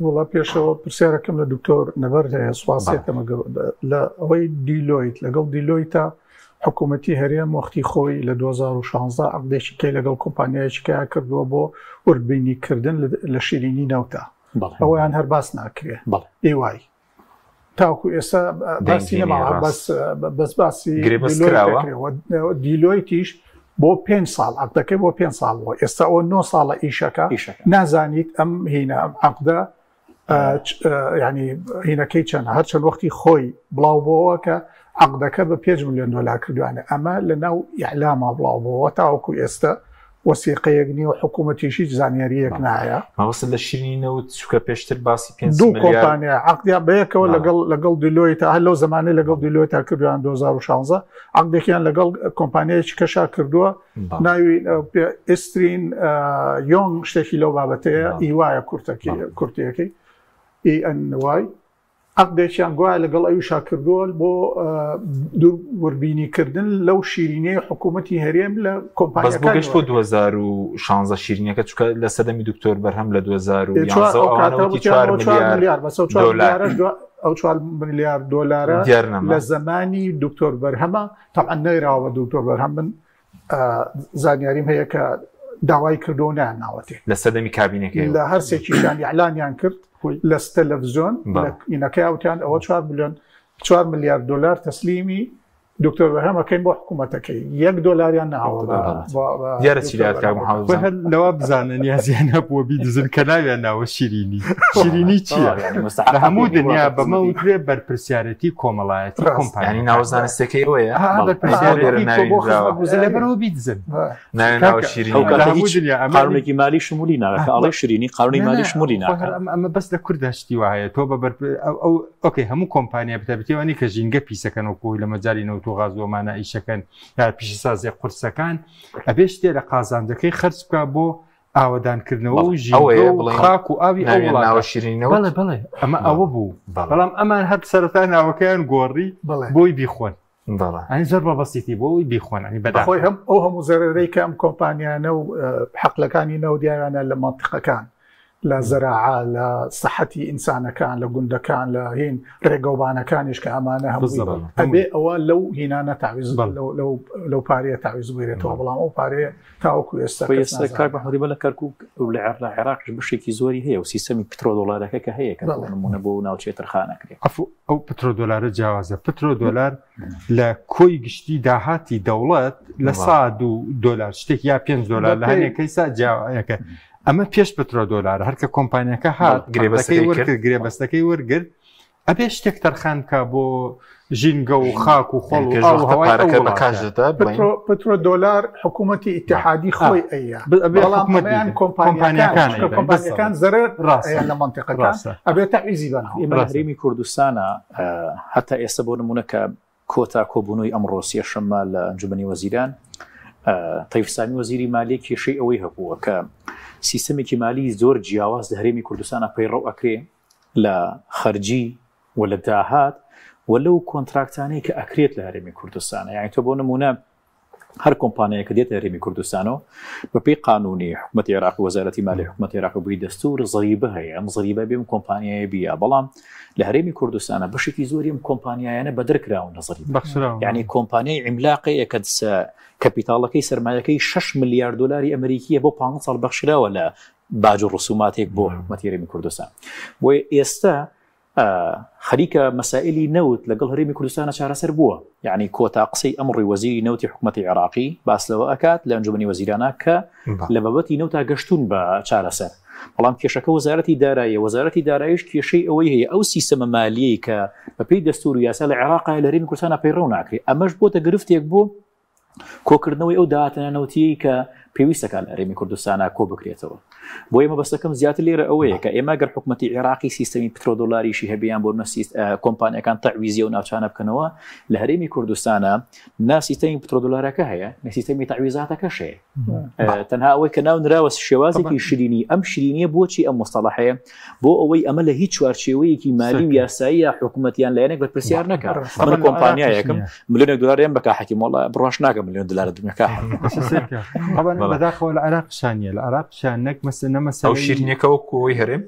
وڵا پێشەوە پرسیارەکەم لە دکتۆر نەبەر هەیە سواسێتەمە لە ئەوەی دیلۆیت لەگەڵ دیلۆیتە حکوومەتی هەرێم وەختی خۆی لە 2016 عەقدێکی کەی لەگەڵ کۆمپانیایەکیە کردووە بۆ وردبینیکردن لە شیرینی نەوتە ئەوەیان هەر باس ناکرێ ئێوای تاوکو ئێستا باسی نەما بەس باسی دیلۆیتیش بۆ 5 ساڵ عەقدەکەی بۆ 5 ساڵ بووە ئێستا ئەوە 9 ساڵە ئیشەکە نازانیت ئەم هینە ئەم عەقدە ینی هینەکەی چەند هەرچەند وەختی خۆی بڵاو بۆەوە کە عەقدەکە بە 5 ملیۆن دۆلار کردوانە ئەمە لە ناو ئیعلاما بڵاو بۆەوە تاوەکو ئێستا وەسیقەیەک نیە و حکوومەتیشی زانیاریەک نایە ماوەسە لە شیرینەوت چووکە پێشتر باسی 5 دوو کۆمپانیا عەقدیا بەیەکەوە لەگەڵ دیلۆیتە هەر لەو زمانەی لەگەڵ دیلۆیتە کردویان 2016 عەقدێکیان لەگەڵ کۆمپانیایەکی کەشا کردووە ناوی ئێسترین یۆنگ شتێکی لەو بابەتەیە ئیوایە کورتەکەی ئەنوای عەقدێکیان گوایە لەگەڵ ئەویشا کردووە بۆ وەربینیکردن لەو شیرینەی حکوومەتی هەرێم لە کۆمپانیەکان گەشت بۆ 2016 شیرینەکە چونکە لە سەدەمی دکتۆر بەرهەم لە 2011 ئەو 4 ملیار دۆلارە لە زمانی دکتۆر بەرهەمە تەعەن نەیراوە دکتۆر بەرهەم من زانیاریم هەیە کە داوای کردو ناوەتێ لە سەدەمی کابینەکەی لە هەرسێکیشان ئیعلانیان کرد لە تەلەڤیزۆن ئینەکەی ئەوتیان ئەوە 4 ملیار دۆلار تەسلیمی دکتۆر بەرهەمەکەین بۆ حکوومەتەکەی 1 دۆلاریان ناوە لەوە بزانن یازیان هەبووە بیدزن کە ناویان ناوە شیرینی چییە لە هەموو دنیا بەمە وترێ بەرپرسیارەتی کۆمەڵایەتی کۆمپانیانی ناوەزانستەکەی ئەوەیە لەبەرەوە بیدزن قانونێکی مالی شمولی ناکە ئەڵێ شیرینی قانونی مالی شمولی ناکە ئەمە بەس لە کورداشتی وایە تۆ بە ئۆکەی هەموو کۆمپانیا بتەبێتەوەنی کە ژینگە پیسەکەن و کۆی لە مەجای نەوت و غازۆمانە ئیشەکەن یا پیشەسازی قورسەکان ئەبێ شتێ لە قازانجەکەی خەرج بکە بۆ ئاوەدانکردنەوە و ژینگە خاک و ئاوی ناوەشیرینەوە بەڵێ ئەمە ئەوە بوو بەڵام ئەمان هەر سەرەتا ناوەکەیان گۆڕی بۆی بیخۆن ئەنی زۆر بەبەسیتی بۆی بیخۆن ئەنی بەداخۆی ئەو هەموو زەرەرەی کە ئەم کۆمپانیانە و حەقلەکانی نەودیارانە لە مانتیقەکان لە زەراعە لە سەحەتی ئینسانەکان لە گوندەکان لە هین ڕێگەوبانەکانیش کە ئەمانە هەموو ئەبێ ئەوە لەو هینانە تاویز لەو پارەیە تاویز بێتەوە بەڵام ئەو پارەیە تاوەکو ئێستا کار بەحمەدی بە لە کەرکووک لە عێراقش بشێکی زۆری هەیە و سیستەمی پترۆ دۆلارەکە کە هەیە کە نمونە بۆ ناوچێ تەرخانەکرێت ئەو پترۆ دۆلارە جیاوازە پترۆ دۆلار لە کۆی گشتی داهاتی دەوڵەت لە $100 شتێک یا $5 لە هەنێکەی سا جیاوایەکە ئەمە پێش پترۆ دۆلار هەرکە کۆمپانیەکە هات گرێبەستەکەی وەرگرت ئەبێ شتێک تەرخانکە بۆ ژینگە و خاک و خۆڵ پترۆ دۆلار حکوومەتی ئیتحادی خۆی ئەیە کۆمپانیەکان زەرەر ڕاستە لە مانتیقەکان ئەبێ تەعویزی بەناو ئێمە لە هەرێمی کوردستانە هەتا ئێستا بۆ نمونە کە کۆتا کۆبوونەوەی ئەمڕۆ سێشەممە لە ئەنجومەنی وەزیران تەیب سامی وەزیری مالیە کێشەی ئەوەی هەبووە کە سیستەمێکی مالی زۆر جیاواز لە هەرێمی کوردستانە پەیڕەو ئەکرێ لە خەرجی و لە داهات و لەو کۆنتراکتانەی کە ئەکرێت لە هەرێمی کوردستانە یعنی تۆ بۆ نمونە هەر کۆمپانیایە کە دێتە هەرێمی کوردستانەوە بەپێی قانونی حکوومەتی عێراق و وەزارەتی مالی حکوومەتی عێراق بووی دەستور زەریبە هەیە ئەم زەریبە بێم کۆمپانیایە بیە بەڵام لە هەرێمی کوردستانە بەشێکی زۆریم کۆمپانیایانە بەدرکراون لە زەریبە یعنی کۆمپانیای عیملاقەیە کە کەپیتاڵەکەی سەرمایەکەی 6 ملیارد دلاری ئەمریکیە بۆ 5 ساڵ بەخشراوە لە باج و ڕسوماتێک بۆ حکوومەتی هەرێمی کوردستان بۆ ئێستا خەریکە مەسائلی نەوت لەگەڵ هەرێمی کوردستانە چارەسەر بووە یعنی کۆتا قسەی ئەمڕی وەزیری نەوتی حکوومەتی عێراقی باس لەوە ئەکات لە ئەنجومەنی وەزیرانە کە لە بابەتی نەوتا گەشتون بە چارەسەر بەڵام کێشەکە وەزارەتی داراییە وەزارەتی داراییش کێشەی ئەوەی هەیە ئەو سیستەمە مالیەی کە بەپێی دەستور و یاسا لە عێراقا لە هەرێمی کوردستانە پەیڕەو ناکرێت ئەمەش بۆتە گرفتێک بۆ کۆکردنەوەی ئەو داهاتە نەوتیی کە پێویستەکە لە هەرێمی کوردستانە کۆ بکرێتەوە بۆ ئێمە بەستەکەم زیاتر لێرە ئەوەیە کە ئێمە گەر حکوومەتی عێراقی سیستەمی پترۆدۆلاریشی هەبیان بۆ کۆمپانیەکان تەعویزیە و ناوچانە بکەنەوە لە هەرێمی کوردستانە ناسیستەمی پترۆدۆلارەکە هەیە نسیستەمی تەعویزاتەکەش هەیە تەنها ئەوەی کە ناو نراوە شێوازێکی شیرینی ئەم شیرینیە بۆچی ئەم مستەڵەحەیە بۆ ئەوەی ئەمە لە هیچ چوارچێوەیەکی مالی و یاسایی حکوومەتیان لایەنێک بەرپرسیار نەکات من کۆمپانیایەکەم ملیۆنێک دلارێن بەکاحەکی مۆڵە بڕۆژ ناکە ملیۆن دلار دنیاکە بەداخەوە لە عێراقشانیە لە عێراقشان نەک ئەو شیرینیەکە وەکوی هەرێم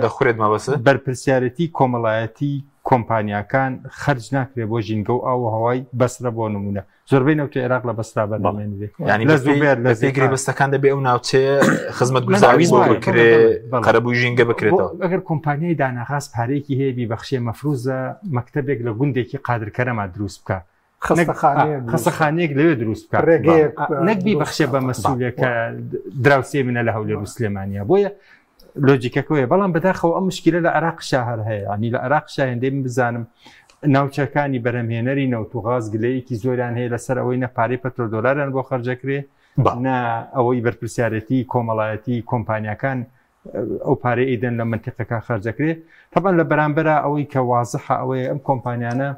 دەخورێت مەبەسە بەرپرسیارەتی کۆمەڵایەتی کۆمپانیەکان خەرج ناکرێت بۆ ژینگە و ئاو هەوای بەسرە بۆ نمونە زۆربەی نەوتی عێراق لە بەسرا بەرنامێنێت ینی لە زوبێر لە فێگری بەستەکان دەبێ ئەو ناوچەیە خزمەت گوزاریز بۆ بکرێت قەرەبووی ژینگە بکرێتەوە ئەگەر کۆمپانیای داناغاز پارێکی هەیە ببەخشێ مەفروزە مەکتەبێک لە گوندێکی قادرکەرەمە دروست بکە خەستەخانەیەک لەوێ دروست بکە نەکبی بەخشێ بە مەسئولێکە دراوسێ منە لە هەولێر و سلێمانیا بۆیە لۆجیکەکەوەیە بەڵام بەداخەوە ئەم مشکلە لە عێراقشا هەر هەیە ینی لە عێراقشا هێندەی من بزانم ناوچەکانی بەرەمهێنەری نەوت و غاز گلەیەکی زۆریان هەیە لەسەر ئەوەی نە پارەی پەترۆدۆلاران بۆ خەرجەکرێ نا ئەوەی بەرپرسیارەتی کۆمەڵایەتی کۆمپانیەکان ئەو پارەی ئیدەن لە منتیقەکە خەرجەکرێ طبعاً لە بەرامبەرە ئەوەی کە وازحە ئەوەیە ئەم کۆمپانیانە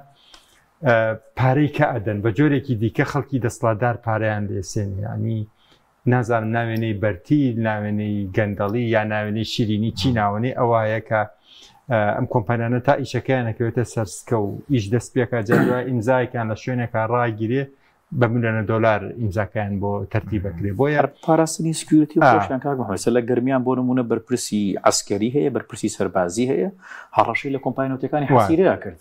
پارەی کە ئەدەن بە جۆرێکی دیکە خەڵکی دەسڵاتدار پارەیان لێسێنی ینی نازانم ناوێنەی بەرتی ناوێنەی گەندەڵی یا ناوێنەی شیرینی چی ناوەنەی ئەوایە کە ئەم کۆمپانیانە تا ئیشەکەیان نەکەوێتە سەرسکە و ئیش دەست پێکە جەرگا ئیمزایەکان لە شوێنێکە ڕاگیرێ بە ملیۆنە دۆلار ئیمزاکەیان بۆ تەرتیبەکرێ بۆیە پاراستنی سکیورتی خۆشیان کاگەهۆیسە لە گەرمیان بۆ نمونە بەرپرسی عسکەری هەیە بەرپرسی سەربازی هەیە هەڕەشەی لە کۆمپانیۆتەکانی حەسیرەیە کرد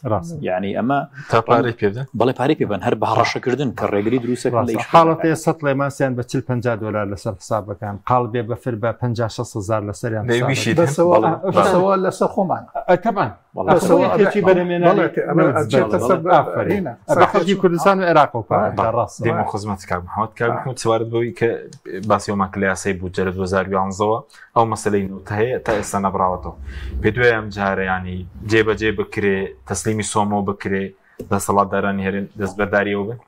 یعنی ئەمە تا پارەی پێدەن بەڵێ پارەی پێبن هەر بە هەڕەشەکردن کە ڕێگری دروستەکەن لە حاڵەتەیە 100 لێماسیان بە 40-50 دلار لەسەر حسابەکان قاڵ بێ بەفر بە 50-60,000 لەسەریان لەسەر خۆمان تەبان بەخەڵکی کوردستان و عێراق و دێمە خزمەتی کاک محەممەد کاک سوارد بەوەی کە باسیۆماکە لە یاسای بودجە لە 2011ەوە ئەو مەسەلەی نوتە هەیە تا ئێستا نەبراوەتەوە پێ دوای ئەم جارە ینی جێبەجێ بکرێ تەسلیمی سۆمەوە بکرێ دەسەڵاتدارانی هێرن دەستبەرداریەوە بن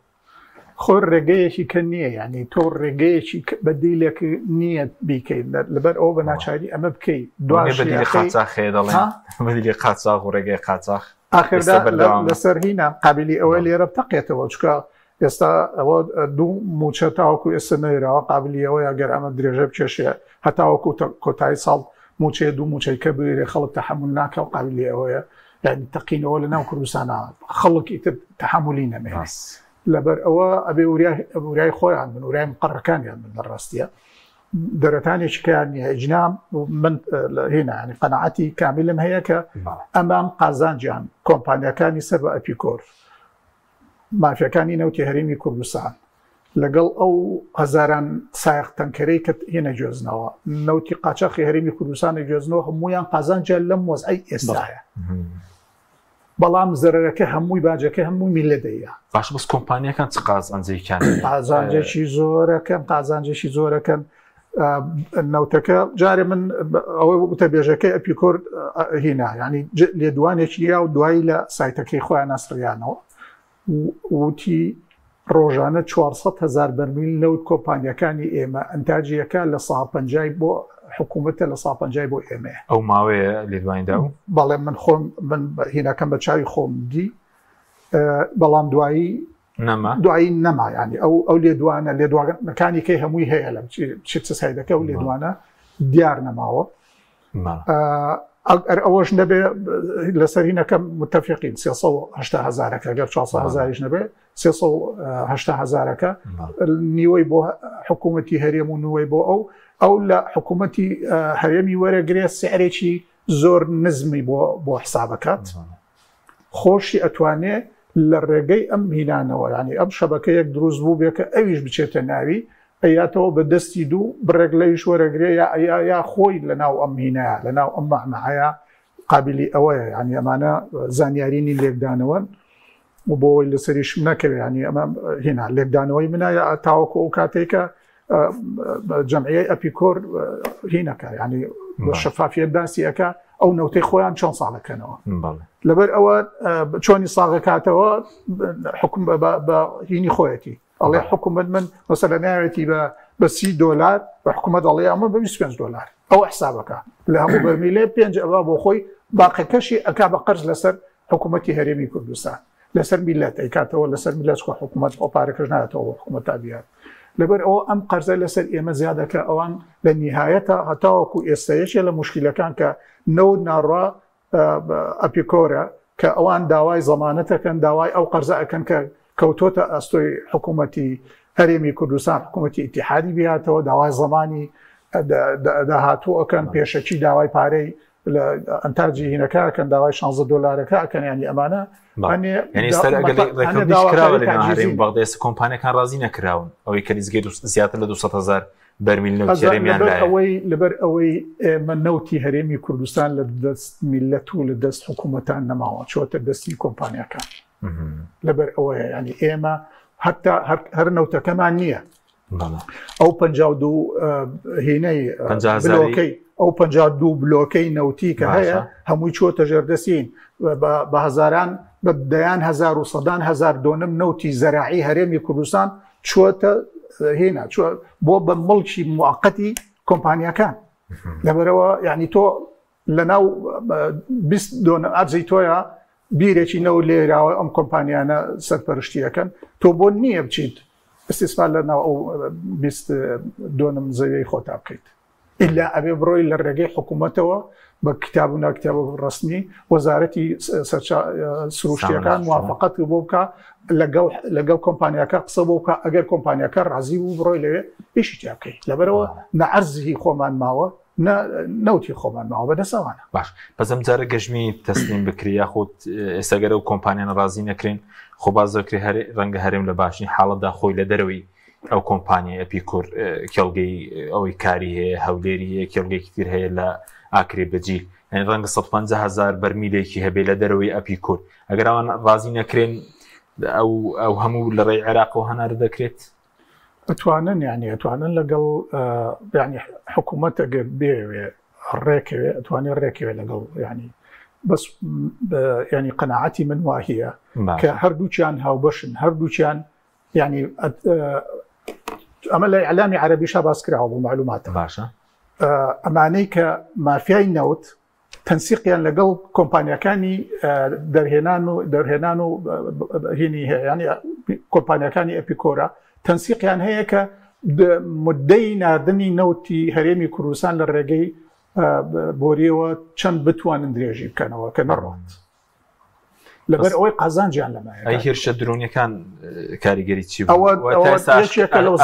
خۆ ڕێگەیەکی کە نییە ینی تۆ ڕێگەیەکی بەدیلێک نییە بیکەیت لەبەر ئەوە بە ناچاری ئەمە بکەیت دوای قاچاق خێ دەڵێن بەدیلی قاچاق و ڕێگەی قاچاق ئاخردا لەسەر هینە قابلی ئەوە لێرە بتەقێتەوە چکە ئێستا ئەوە دوو موچە تاوەکو ئێستا نەیراوە قابلی ئەوەیە گەر ئەمە درێژە بکێشێ هەتاوەکو کۆتایی ساڵ موچێ دوو موچەیکە بێرێ خەڵک تەحمل ناکە و قابلی ئەوەیە یعنی تەقینەوە لە ناو کوردستانە خەڵکی تر تەحملی نەمێنێت لەبەر ئەوە ئەبێ وریای خۆیان من وریای مقڕەکانیان من بەڕاستیە دەرەتانێکیان نیە ئیجنام من هێنا ینی قەناعەتی کاملم هەیە کە ئەمان قازانجیان کۆمپانیەکانی سەر بە ئەپیکۆر مافیەکانی نەوتی هەرێمی کوردستان لەگەڵ ئەو هەزاران سایق تەنکەرەی کە هێنە گوێزنەوە نەوتی قاچاقی هەرێمی کوردستانی گوێزنەوە هەمویان قازانجیان لەم وەزعی ئێستاە بەڵام زەرەرەکە هەمووی باجەکە هەمووی میلەدەیە باش بەس کۆمپانیەکان چ قازانجێکیان قازانجێکی زۆرەکەن قازانجێکی زۆرەکەن نەوتەکە جارێ من ئەوە وتە بێژەکەی ئەپیکۆر هینا ینی لێدوانێکی یا و دوایی لە سایتەکەی خۆیان ناسریانەوە وتی ڕۆژانە 400,000 بەرمیل نەوت کۆمپانیەکانی ئێمە ئەنتاجیەکە لە 150 بۆ حکوومەتە لە 150 بۆ ئێمە ئەو ماوەیە لێدوانیدا و بەڵێ من خۆم من هینەکەم بە چاوی خۆم دی بەڵام دوایی نەما ینی ئەو لێدوانەکانی کەی هەمووی هەیە لە چ سایدەکە و لێدوانە دیار نەماوە ئەوەش نەبێ لەسەر هینەکەم متفقین 380,000ەکە گەر 400,000 نەبێ 380,000ەکە نیوەی بۆ حکوومەتی هەرێم و نوێی بۆ ئەو لە حکوومەتی هەرێمی وەرەگرێت سعرێکی زۆر نزمی بۆ حسابەکات خۆشی ئەتوانێ لە ڕێگەی ئەم هینانەوە ینی ئەم شەبەکە یەک دروست بوو بێ کە ئەویش بچێتە ناوی ئەیاتەوە بە دەستی دوو بڕێک لەیش وەرەگرێ یا خۆی لەناو ئەم هینەیە لەناو ئەم مەحمەعەیە قابلی ئەوەیە ینی ئەمانە زانیارینی لێکدانەوەن و بۆی لەسەریش نەکەوێت ینی ئەمە هێنا لێکدانەوەی منایە تاوەکو ئەو کاتێکە جەمعیەی ئەپیکۆر هینەکە ینی شەفافیەت داسیەکە ئەو نەوتەی خۆیان چۆن ساڵەکەنەوە لەبەر ئەوە چۆنی ساغەکاتەوە حکم بە هینی خۆیەتی ئەڵێ حکوومەت من مەسەلە ناوێتی بە $30 بە حکوومەت ئەڵێ ئەمە بە $25 ئەو حسابەکە لە هەموو بەرمیلێ 5 ئەوە بۆ خۆی باقیەکەشی ئەکا بە قەرز لەسەر حکوومەتی هەرێمی کوردستان لەسەر میلەت ئەیکاتەوە لەسەر میلەت حکوومەت ئۆپارەکەش نایەتەوە حکوومەت تابیات لەبەر ئەوە ئەم قەرزە لەسەر ئێمە زیادەکە ئەوان لە نهایەتە هەتاوەکو ئێستەیەشێ لە مشکلەکان کە نەوت ناڕوا ئەپیکۆرە کە ئەوان داوای زەمانەتەکەن داوای ئەو قەرزە ئەکەن کە کەوتۆتە ئەستۆی حکوومەتی هەرێمی کوردستان حکوومەتی ئیتیحادی بێتەوە داوای زەمانی داهاتوو ئەکەن پێشەکی داوای پارەی لە ئەنتاجی هینەکەکەن داوای $16 ئەکەن ینی ئەمانە بەغدەس کۆمپانیەکان ڕازی نەکراون ئەوەی کەلیزگەی زیاتر لە 200,000 بەرمیل نەوتێرەمیان لەبەر ئەوەی ئێمە نەوتی هەرێمی کوردستان لە دەست میلەت و لە دەست حکوومەتان نەماوە چۆتە دەستی کۆمپانیەکان لەبەر ئەوەیە ینی ئێمە هەتا هەر نەوتەکەمان نییە ئەو 52 هینەی بلۆکەی ئەو 52 بلۆکەی نەوتی کە هەیە هەمووی چۆتە ژێردەسین بە هەزاران بە دەیان هەزار و سەدان هەزار دۆنم نەوتی زەراعی هەرێمی کوردستان چۆتە هێنا بۆ بە مڵکی موقەتی کۆمپانیەکان لەبەرەوە یعنی تۆ لەناو 20 دۆنە ئەرزی تۆیە بیرێکی نەوە لێراوە ئەم کۆمپانیانە سەرپەرشتیەکەن تۆ بۆ نییە بچیت استثمار لەناو ئەو 20 دۆنم زەویەی خۆتا بکەیت ئللا ئەبێ بڕۆی لە ڕێگەی حکوومەتەوە بە کتاب و ناکتاب ڕستنی وەزارەتی سروشتیەکان موافقەت بۆ بکە لەگەڵ کۆمپانیەکە قسە بۆ بکە ئەگەر کۆمپانیەکە ڕازی بوو بڕۆی لەوێ ئیشی تیا بکەیت لەبەرەوە نەعەرزی خۆمان ماوە نەوتی خۆمان ماوە بەدەسەوانە باش بەزەم جارە گەژمی تەسلیم بکریا خۆت ئێستاگەرە و کۆمپانیان ڕازی نەکرێن خۆ بازەکری ڕەنگە هەرێم لە باشنی حاڵەتدا خۆی لە دەرەوەی ئەو کۆمپانیای ئەپیکۆر کێڵگەی ئەوەی کاری هەیە هەولێری هەیە کێڵگەیەکی تر هەیە لە ئاکرێ بەجیل یعنی ڕەنگە 150,000 بەرمیلێکی هەبێ لە دەرەوەی ئەپیکۆر ئەگەر ئەوان ڕازی نەکرێن ئەو هەموو لە ڕێی عێراقەوە هەنار دەکرێت ئەتوانن یعنی ئەتوانن لەگەڵ یعنی حکوومەت ئەگەر بێوێ ڕێکەوێ ئەتوانێت ڕێکەوێ لەگەڵ ینی بەس ینی قەناعەتی من واهەیە کە هەردووچیان هاوبەشن هەردووچیان ینی ئەمە لە ئیعلامی عەرەبیشا باس کراوە بۆ معلوماتە باشە ئەمانەی کە مافیای نەوت تەنسیقیان لەگەڵ کۆمپانیەکانی دەرهێنان و هینی هەیە ینی کۆمپانیەکانی ئەپیکۆرە تەنسیقیان هەیە کە مدەی ناردنی نەوتی هەرێمی کوردستان لە ڕێگەی بۆریەوە چەند بتوانن درێژی بکەنەوە کە نەڕات لەبەر ئەوەی قازانجیان لەمایە ئەی هێرشە درۆنیەکان کاریگەری چی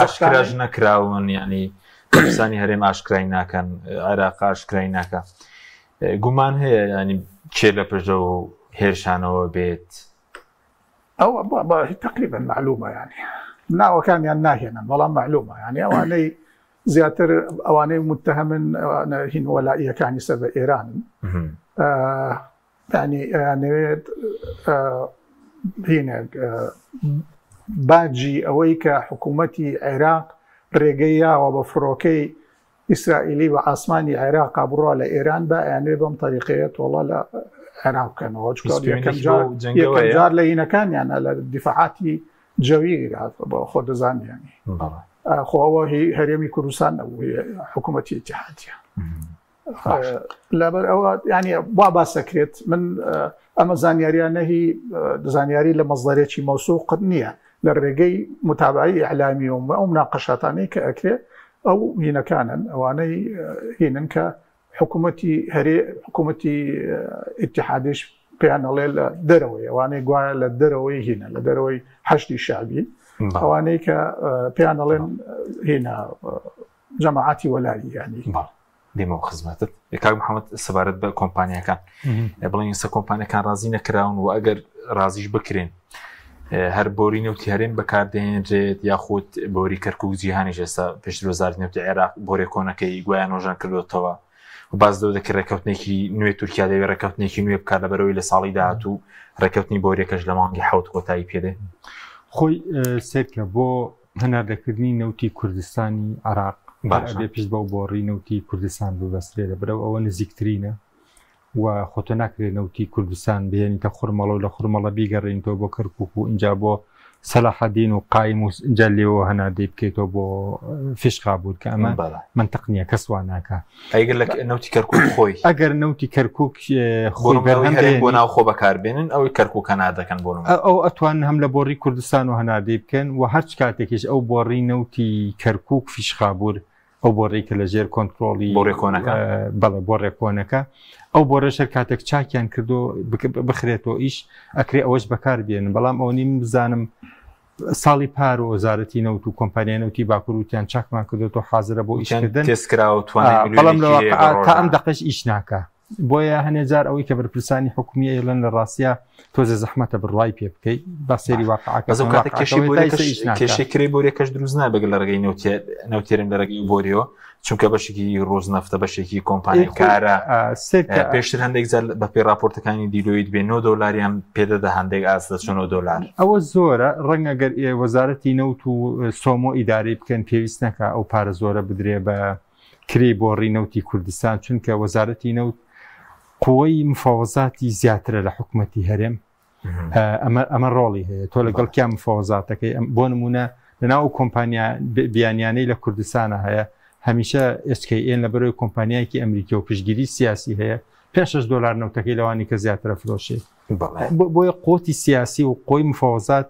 ئاشکراژ نەکراون ینی کوردستانی هەرێم ئاشکرای ناکەن عێراق ئاشکرای ناکە گومان هەیە ینی کێ لە پێشەوە هێرشانەوە بێت ئەو تقریبا معلومە ینی ناوەکانیان ناهێنن بەڵام معلومە ینی ئەوانەی زیاتر ئەوانەی متهمن هین وەلائیەکانی سەر بە ئێرانن ینی ئەیانەوێت هینە باجی ئەوەی کە حکوومەتی عێراق ڕێگەی یاوە بە فڕۆکەی ئیسرائیلی بە ئاسمانی عێراقا بڕوا لە ئێران بە ئەیانوێ بەم تەریقەیە وەڵا لە عێراق بکەنەوە یەکەم جار لە هینەکانیانە لە دیفاعاتی جەوی بە خۆ دەزانیانی خۆەوە هەرێمی کوردستان حکوومەتی ئیتیحادیە لەبەر ئەوە ینی وا باسەکرێت من ئەمە زانیاریان نەهی زانیاری لە مەزدەرێکی مەوسوق نییە لە ڕێگەی متابعی ئەعلامی و ئەو مناقەشاتانەی کە ئەکرێ ئەو هینەکانن ئەوانەی هینن کە حکوومەتی هەرێ حکوومەتی ئیتحادیش پێیان ئەڵێ لە دەرەوەی ئەوانەی گوایە لە دەرەوەی هینە لە دەرەوەی حەشتی شعبی ئەوانەی کە پێیان ئەڵێن هینە جەماعەتی وەلایی ینی دێمەوە خزمەتت کاک محەممەد سەبارەت بە کۆمپانیەکان بڵێن ئێستا کۆمپانیەکان رازی نەکراون و ئەگەر رازیش بکرێن هەر بۆری نەوتی هەرێم بەکاردێنرێت یاخود بۆری کەرکووک جیهانیش ئێستا پێشتر وەزارەتی نەوتی عێراق بۆرێ کۆنەکەی گویان ئۆژان کردوتەوە و باز دەو دەکرد ڕێکەوتنێکی نوێ تورکیا دەوێت ڕێکەوتنێکی نوێ بکات لەبەرەوەی لە ساڵی داهاتوو ڕێکەوتنی بۆریەکەش لە مانگی حەوت کۆتایی پێدێ خۆی سێرکە بۆ هەناردەکردنی نەوتی کوردستانی عێراق بێ پێش بەو بۆڕی نەوتی کوردستان ببەسترێ لەبەرەوە ئەوە نزیکترینە و خۆتە ناکرێت نەوتی کوردستان بێنیتە خوڕمەڵە و لە خوڕمەڵە بیگەڕێنیتەوە بۆ کەرکووک و اینجا بۆ سەلاحەدین و قایم و اینجا لێەوە هەنادەی بکەیتەوە بۆ فیشقابوور کە ئەمە منطق نییە کەس وا ناکە ئەگەر لە نەوتی کەرکووک خۆی ئەگەر نەوتی کەرکووک خۆی بۆ ناو خۆ بەکاربێنن ئەوەی کەرکووک هەنادەکەن بۆ ئەو ئەتوان هەم لە بۆڕی کوردستان و هەنادەی بکەن و هەرچ کاتێکیش ئەو بۆڕی نەوتی کەرکووک فیشقابوور ئەو بۆڕێکە لە ژێر کۆنتترۆلی بەڵێ بۆ ڕێکۆنەکە ئەو بۆ ڕێژەر کاتێک چاکیان کردو بخرێتەوە ئیش ئەکرێ ئەوەش بەکار بێنن بەڵام ئەو نیم بزانم ساڵی پار و وەزارەتی نەوت و کۆمپانیانەوتی باکووروتیان چاکمان کردوەوە حازرە بۆ ئیشکردن بەڵام تا ئەم دەقەش ئیش ناکە بۆیە هەنێجار ئەوەی کە بەرپرسانی حکومی ئێڵەن لە ڕاستە تۆزە زەحمەتە بڕوای پێ بکەیت با سێری واقعکێشەی بۆریەکەش دروست نابێت لە ڕێگەی نەوتێرم لە ڕێگەی بۆریەوە چونکە بەشێکی ڕۆژنەفتە بەشێکی کۆمپانی کارە پێشتر هەندێک بە پێ راپۆرتەکانی دیلۆیت بێ $9 پێدەدا هەندێک ئاستا $9 ئەوە زۆرە ڕەنگە گەر وەزارەتی نەوت و سۆمۆ ئیداری بکەن پێویست نەکە ئەو پارە زۆرە بدرێ بە کری بۆڕی نەوتی کوردستان چونکە وەزارەتی نەوت قوەی مفاوەزاتی زیاترە لە حکوومەتی هەرێم ئەمە ڕۆڵی هەیە تۆ لەگەڵ کیان مفاوەزاتەکەی بۆ نمونە لەناو کۆمپانیا بیانیانەی لە کوردستانە هەیە هەمیشە SKN لە بەرەوەی کۆمپانیایکی ئەمریکی و پشگیری سیاسی هەیە $5 نەوتەکەی لەوانی کە زیاترە فرۆشێت بۆیە قوتی سیاسی و قۆی مفاوەزات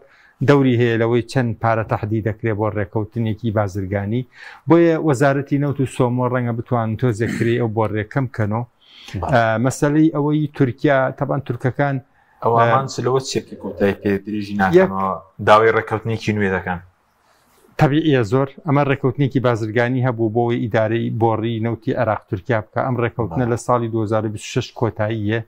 دەوری هەیە لەوەی چەند پارە تەحدید دەکرێت بۆ ڕێکەوتنێکی بازرگانی بۆیە وەزارەتی نەوت و سۆمۆ ڕەنگە بتوان تۆزێکری ئەو بۆ ڕێکەم کەنەوە مەسەلەی ئەوەی تورکیا تەبان تورکەکان ئەوان لەوە چێکی کۆتایی پێدرێژی ناکەنەوە داوای ڕێکەوتنێکی نوێ دەکەن طبیعیە زۆر ئەمە ڕێکەوتنێکی بازرگانی هەبوو بۆەوەی ئیدارەی بۆڕی نەوتی عێراق تورکیا بکە ئەم ڕێکەوتنە لە ساڵی 2026 کۆتاییە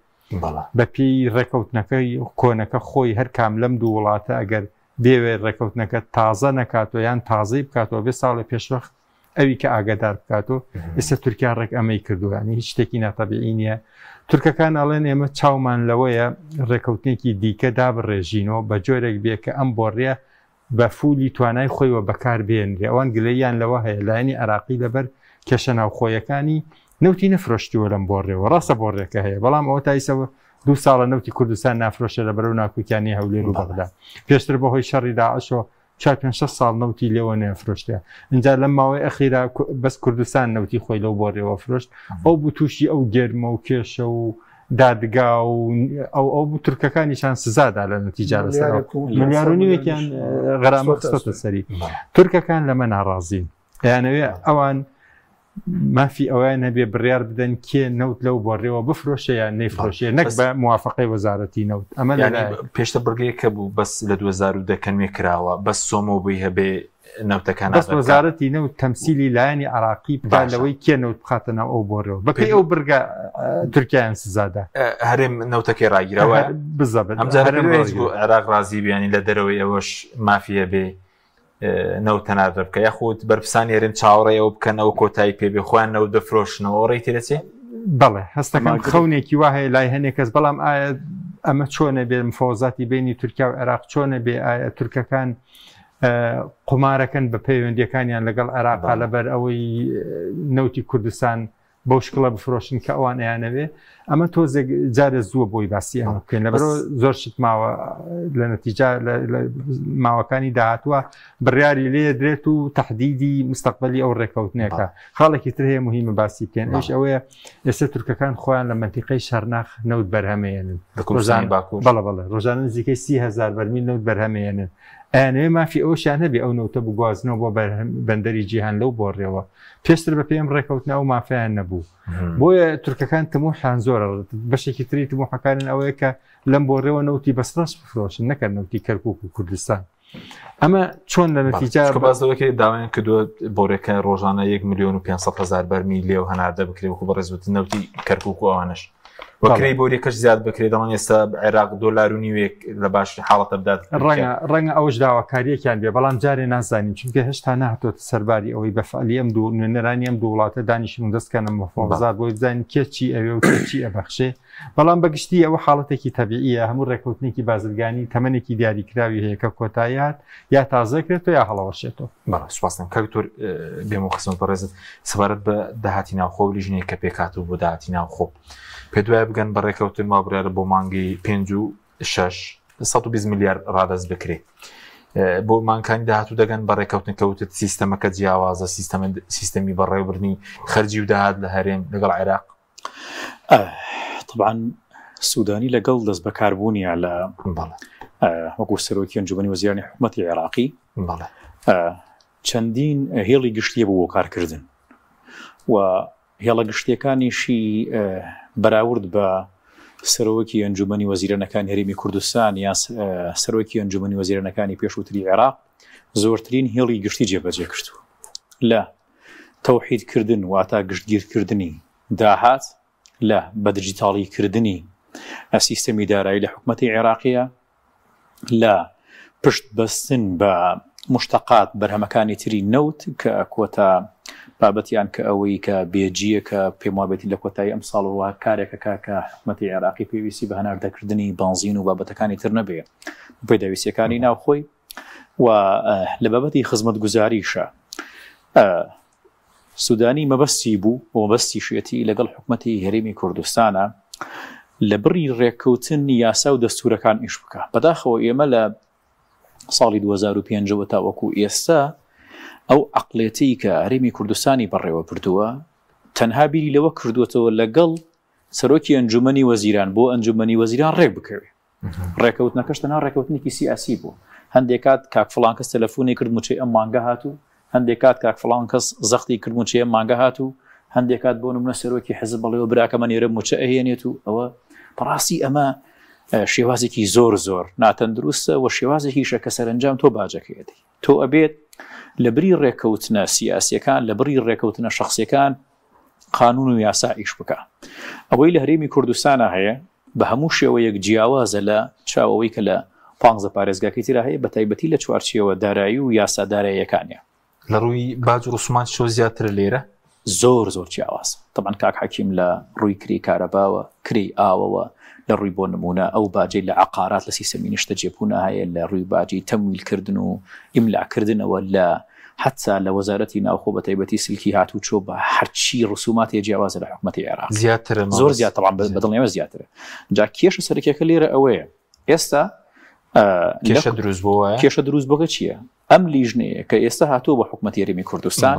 بە پێی ڕێکەوتنەکەی کۆنەکە خۆی هەر کام لەم دوو وڵاتە ئەگەر دەوێت ڕێکەوتنەکە تازە نەکاتەوە یان تازەی بکاتەوە بێ ساڵی پێشوەخت ئەوی کە ئاگادار بکاتەوە ئێستا تورکیا ڕێک ئەمەی کردووانی هیچ شتێکی ناتەبیعی نییە تورکەکان ئەڵێن ئێمە چاومان لەوەیە ڕێکەوتنێکی دیکە دابڕێژینەوە بە جۆرێک بێ کە ئەم بۆڕێ بە فولی توانای خۆیەوە بەکار بێنرێ ئەوان گلەیان لەوە هەیە لایەنی عێراقی لەبەر کێشە ناوخۆیەکانی نەوتی نەفرۆشتیوە لەم بۆڕێەوە ڕاستە بۆڕێکە هەیە بەڵام ئەوە تایسەوە 2 ساڵە نەوتی کوردستان نافرۆشە لە بەرەو ناکوکیانی هەولێر و بەغدا پێشتر بەهۆی شەڕی داعشەوە 4-5 ساڵ نەوتی لێوە نەفرۆشتە اینجا لەم ماوەی ئەخیرا بەس کوردستان نەوتی خۆی لەو بۆڕێەوە فرۆشت ئەو بوو تووشی ئەو گەرمە و کێشە و دادگا و ئەو بوو تورکەکانیشان سزادا لە نەتیجا لەسەر ملیارونیوێکیان غەرامە خستۆتە سەری تورکەکان لەمە ناڕازین یانەوێ ئەوان مافی ئەویان هەبێ بڕیار بدەن کێ نەوت لەو بۆڕێەوە بفرۆشە یان نەیفرۆشێ نەک بە موافقەی وەزارەتی نەوت ئەمە پێشتە بڕگەیەکە بوو بەس لە 2010 کەنوێ کراوە بەس سۆمۆ بووی هەبێ نەوتەکان بەس وەزارەتی نەوت تەمسیلی لایەنی عێراقی بکات لەوەی کێ نەوت بخاتە ناو ئەو بۆڕێەوە بەپێی ئەو بڕگە تورکیایان سزادا هەرێم نەوتەکەی ڕاگیرەوە بزەبێت عێراق ڕازی بیانی لە دەرەوەی ئەوەش مافیە بێ نەوتەنادە بکە یاخود بەرپرسانی هێرن چاوەڕێەوە بکەن ئەو کۆتایی پێبێ خۆیان نەوت دەفرۆشنەوە ڕێی تێدەچێ بەڵێ هەستەکان خەونێکی وا هەیە لای هەنێک کەس بەڵام ئایا ئەمە چۆنە بێ مفاوەزاتی بینی تورکیا و عێراق چۆنە بێ ئایا تورکەکان قمارەکەن بە پەیوەندیەکانیان لەگەڵ عێراقا لەبەر ئەوەی نەوتی کوردستان بەو شکڵە بفرۆشن کە ئەوان ئەیانەوێ ئەمە تۆزێک جارە زووە بۆی باسی ئەمە بکەین لەبەرەوە زۆر شت ماوە لە نەتیجە ماوەکانی داهاتووە بڕیاری لێ درێت و تەحدیدی مستەقبەلی ئەو ڕێکەوتنێکە خاڵێکی تر هەیە مهمە باسی بکەین ئەوش ئەوەیە ئێستا تورکەکان خۆیان لە منتیقەی شەرناخ نەوت بەرهەمێنن بەڵێ ڕۆژانە نزیکەی 30,000 بەرمیل نەوت بەرهەمێنن ئەیانەوێ مافی ئەوشیان هەبێ ئەو نەوتە بگوازنەوە بۆ بەندەری جیهان لەو بۆڕێەوە پێشتر بە پێم ڕێکەوتنە و مافیان نەبوو بۆیە تورکەکان تموحیان زۆرە بەشێکی تری تموحەکانن ئەوەیە کە لەم بۆڕێەوە نەوتی بەسڕاست بفرۆشن نەکەن نەوتی کەرکووک و کوردستان ئەمە چۆن لە نەتیجە بازەوەکە داوایان کردووە بۆڕێکە ڕۆژانە 1,500,000 بەرمیل لێو هەناردە بکرێ وەکو بەڕێزوت نەوتی کەرکووک و ئەوانش وەکرەی بۆریەکەش زیاد بکرێت دەڵێن ئێستا عێراق $2.5 لە باش حاڵەتە بدات ڕەنگە ئەوش داواکاریەکیان بێ بەڵام جارێ نازانین چونکە هێشتا نهاتۆتە سەرباری ئەوەی بەفعلی ئەم دوو نوێنەرانی ئەم دوو وڵاتە دانیشتن و دەستکەنە مەفۆزات بۆی بزانین کێ چی ئەوێ و کێ چی ئەبەخشێ بەڵام بەگشتی ئەوە حاڵەتێکی تەبیعیە هەموو ڕێکەوتنێکی بازرگانی تەمەنێکی دیاریکراوی هەیە کە کۆتاییات یا تازەکرێتەوە یا هەڵەوەشێتەوە سوپاسم کاکتۆر بێم و خستم بەڕێزت سەبارەت بە داهاتی ناوخۆ و لیژنەیە کە پێکاتوو بۆ داهاتی ناوخۆ پێ دوایە بگەن بە ڕێکەوتن مابرارە بۆ مانگی 5 و 6 120 میلیارد ڕادەست بکرێت بۆ مانکانی داهاتوو دەگەن بە ڕێکەوتن کەوتت سیستەمەکە جیاوازە سیستەمی بەڕێوەبرنی خەرجی و داهات لە هەرێم لەگەڵ عێراق طبعا سوودانی لەگەڵ دەست بەکاربوونیە لە وەکو سەرۆکی ئەنجومەنی وەزیرانی حکوومەتی عێراقی چەندین هێڵی گشتیە بۆ کارکردن و هێڵە گشتیەکانیشی بەراورد بە سەرۆکی ئەنجومەنی وەزیرانەکانی هەرێمی کوردستان یا سەرۆکی ئەنجومەنی وەزیرانەکانی پێشووتری عێراق زۆرترین هێڵی گشتی جێبەجێ کردووە لە تەوحیدکردن واتە گشتگیرکردنی داهات لە بە دیجیتاڵیکردنی سیستەمی دارایی لە حکوومەتی عێراقیە لە پشت بەستن بە مشتەقات بەرهەمەکانی تری نەوت کە کۆتا بابەتیان کە ئەوەی کە بێجیە کە پێم وابێتی لە کۆتایی ئەم ساڵەوە کارێکەکە کە حکوومەتی عێراقی پێویستی بە هەناردەکردنی بنزین و بابەتەکانی تر نەبێ پێداویستیەکانی ناوخۆی و لە بابەتی خزمەتگوزاریشە سوودانی مەبەستی بوو و مەبەستی شێتی لەگەڵ حکوومەتی هەرێمی کوردستانە لە بڕی ڕێککەوتن یاسا و دەستورەکان ئیش بکە بەداخەوە ئێمە لە ساڵی 2005 تا وەکو ئێستا ئەو عقلێتی کە هەرێمی کوردستانی بەڕێوە بردووە تەنها بیری لەوە کردوێتەوە لەگەڵ سەرۆکی ئەنجومەنی وەزیران بۆ ئەنجومەنی وەزیران ڕێک بکەوێ ڕێکەوتنەکەش تەنها ڕێکەوتنێکی سیاسی بوو هەندێک کات کاک فڵان کەس تەلەفۆنی کرد موچەی ئەم مانگە هاتوو هەندێک کات کاک فڵان کەس زەختی کرد موچەی ئەم مانگە هاتوو هەندێک کات بۆ نمونە سەرۆکی حیزب بەڵێەوە براکەمە نێرە موچە ئەهێنێت و ئەوە بەڕاستی ئەمە شێوازێکی زۆر ناتەندروستە و شێوازێکیشە کە سەرنجام تۆ باجەکەیەتی تۆ ئەبێت لە بری ڕێکەوتنە سیاسیەکان لە بری ڕێکەوتنە شخصیەکان قانون و یاسا ئیش بکە ئەوەی لە هەرێمی کوردستانە هەیە بە هەموو شێوەیەک جیاوازە لە چاوەوەی کە لە 15 پارێزگاکەی ترا هەیە بە تایبەتی لە چوارچێوە دارایی و یاسا داراییەکانیە لە ڕووی باج و ڕسومان شۆ زیاتر لێرە زۆر جیاواز طبعا کاک حەکیم لە ڕووی کری کارەباوە کری ئاوەوە لە ڕووی بۆ نمونە ئەو باجەی لە عقارات لە سیستەمی نیشتە جێبوونە هەیە لە ڕووی باجی تەمویلکردن و ئیملاکردنەوە لە حتا لە وەزارەتی ناوخۆ بە تایبەتی سلکی هاتوو چۆ بە هەرچی ڕسوماتی جیاوازە لە حکوومەتی عێراق زیاتر زۆر زیاتر طبعا بەدڵنیامە زیاترە جا کێشە سەرەکیەکە لێرە ئەوەیە ئێستا کێشە دروست بۆکە چییە ئەم لیژنەیە کە ئێستا هاتووە بە حکوومەتی هەرێمی کوردستان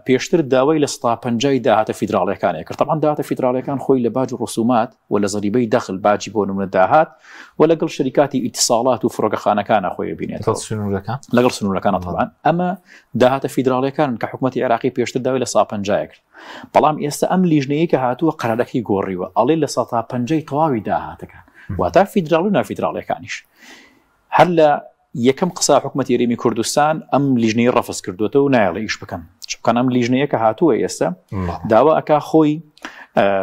پێشتر داوای لە 150 داهاتە فیدراڵیەکانەیە کرد طبعا داهاتە فیدراڵیەکان خۆی لە باج و ڕسومات و لە زەریبەی دەخل باجی بۆ نمونە داهات و لەگەڵ شەریکاتی ئیتیساڵات و فڕۆگەخانەکانە خۆی بینێت لەگەڵ سنوورەکانە طبعا ئەمە داهاتە فیدراڵیەکان کە حکوومەتی عێراقی پێشتر داوای لە 150 کرد بەڵام ئێستا ئەم لیژنەیە کە هاتووە قەرارەکەی گۆڕیوە ئەڵێ لە 150 تەواوی داهاتەکان واتە فیدراڵ و نافیدراڵیەکانیش هەر لە یەکەم قسا حکوومەتی هەرێمی کوردستان ئەم لیژنەیە ڕەفز کردوێتەوە و نایڵێ ئیش بکەن چونکە ئەم لیژنەیە کە هاتووە ئێستا داوا ئەکا خۆی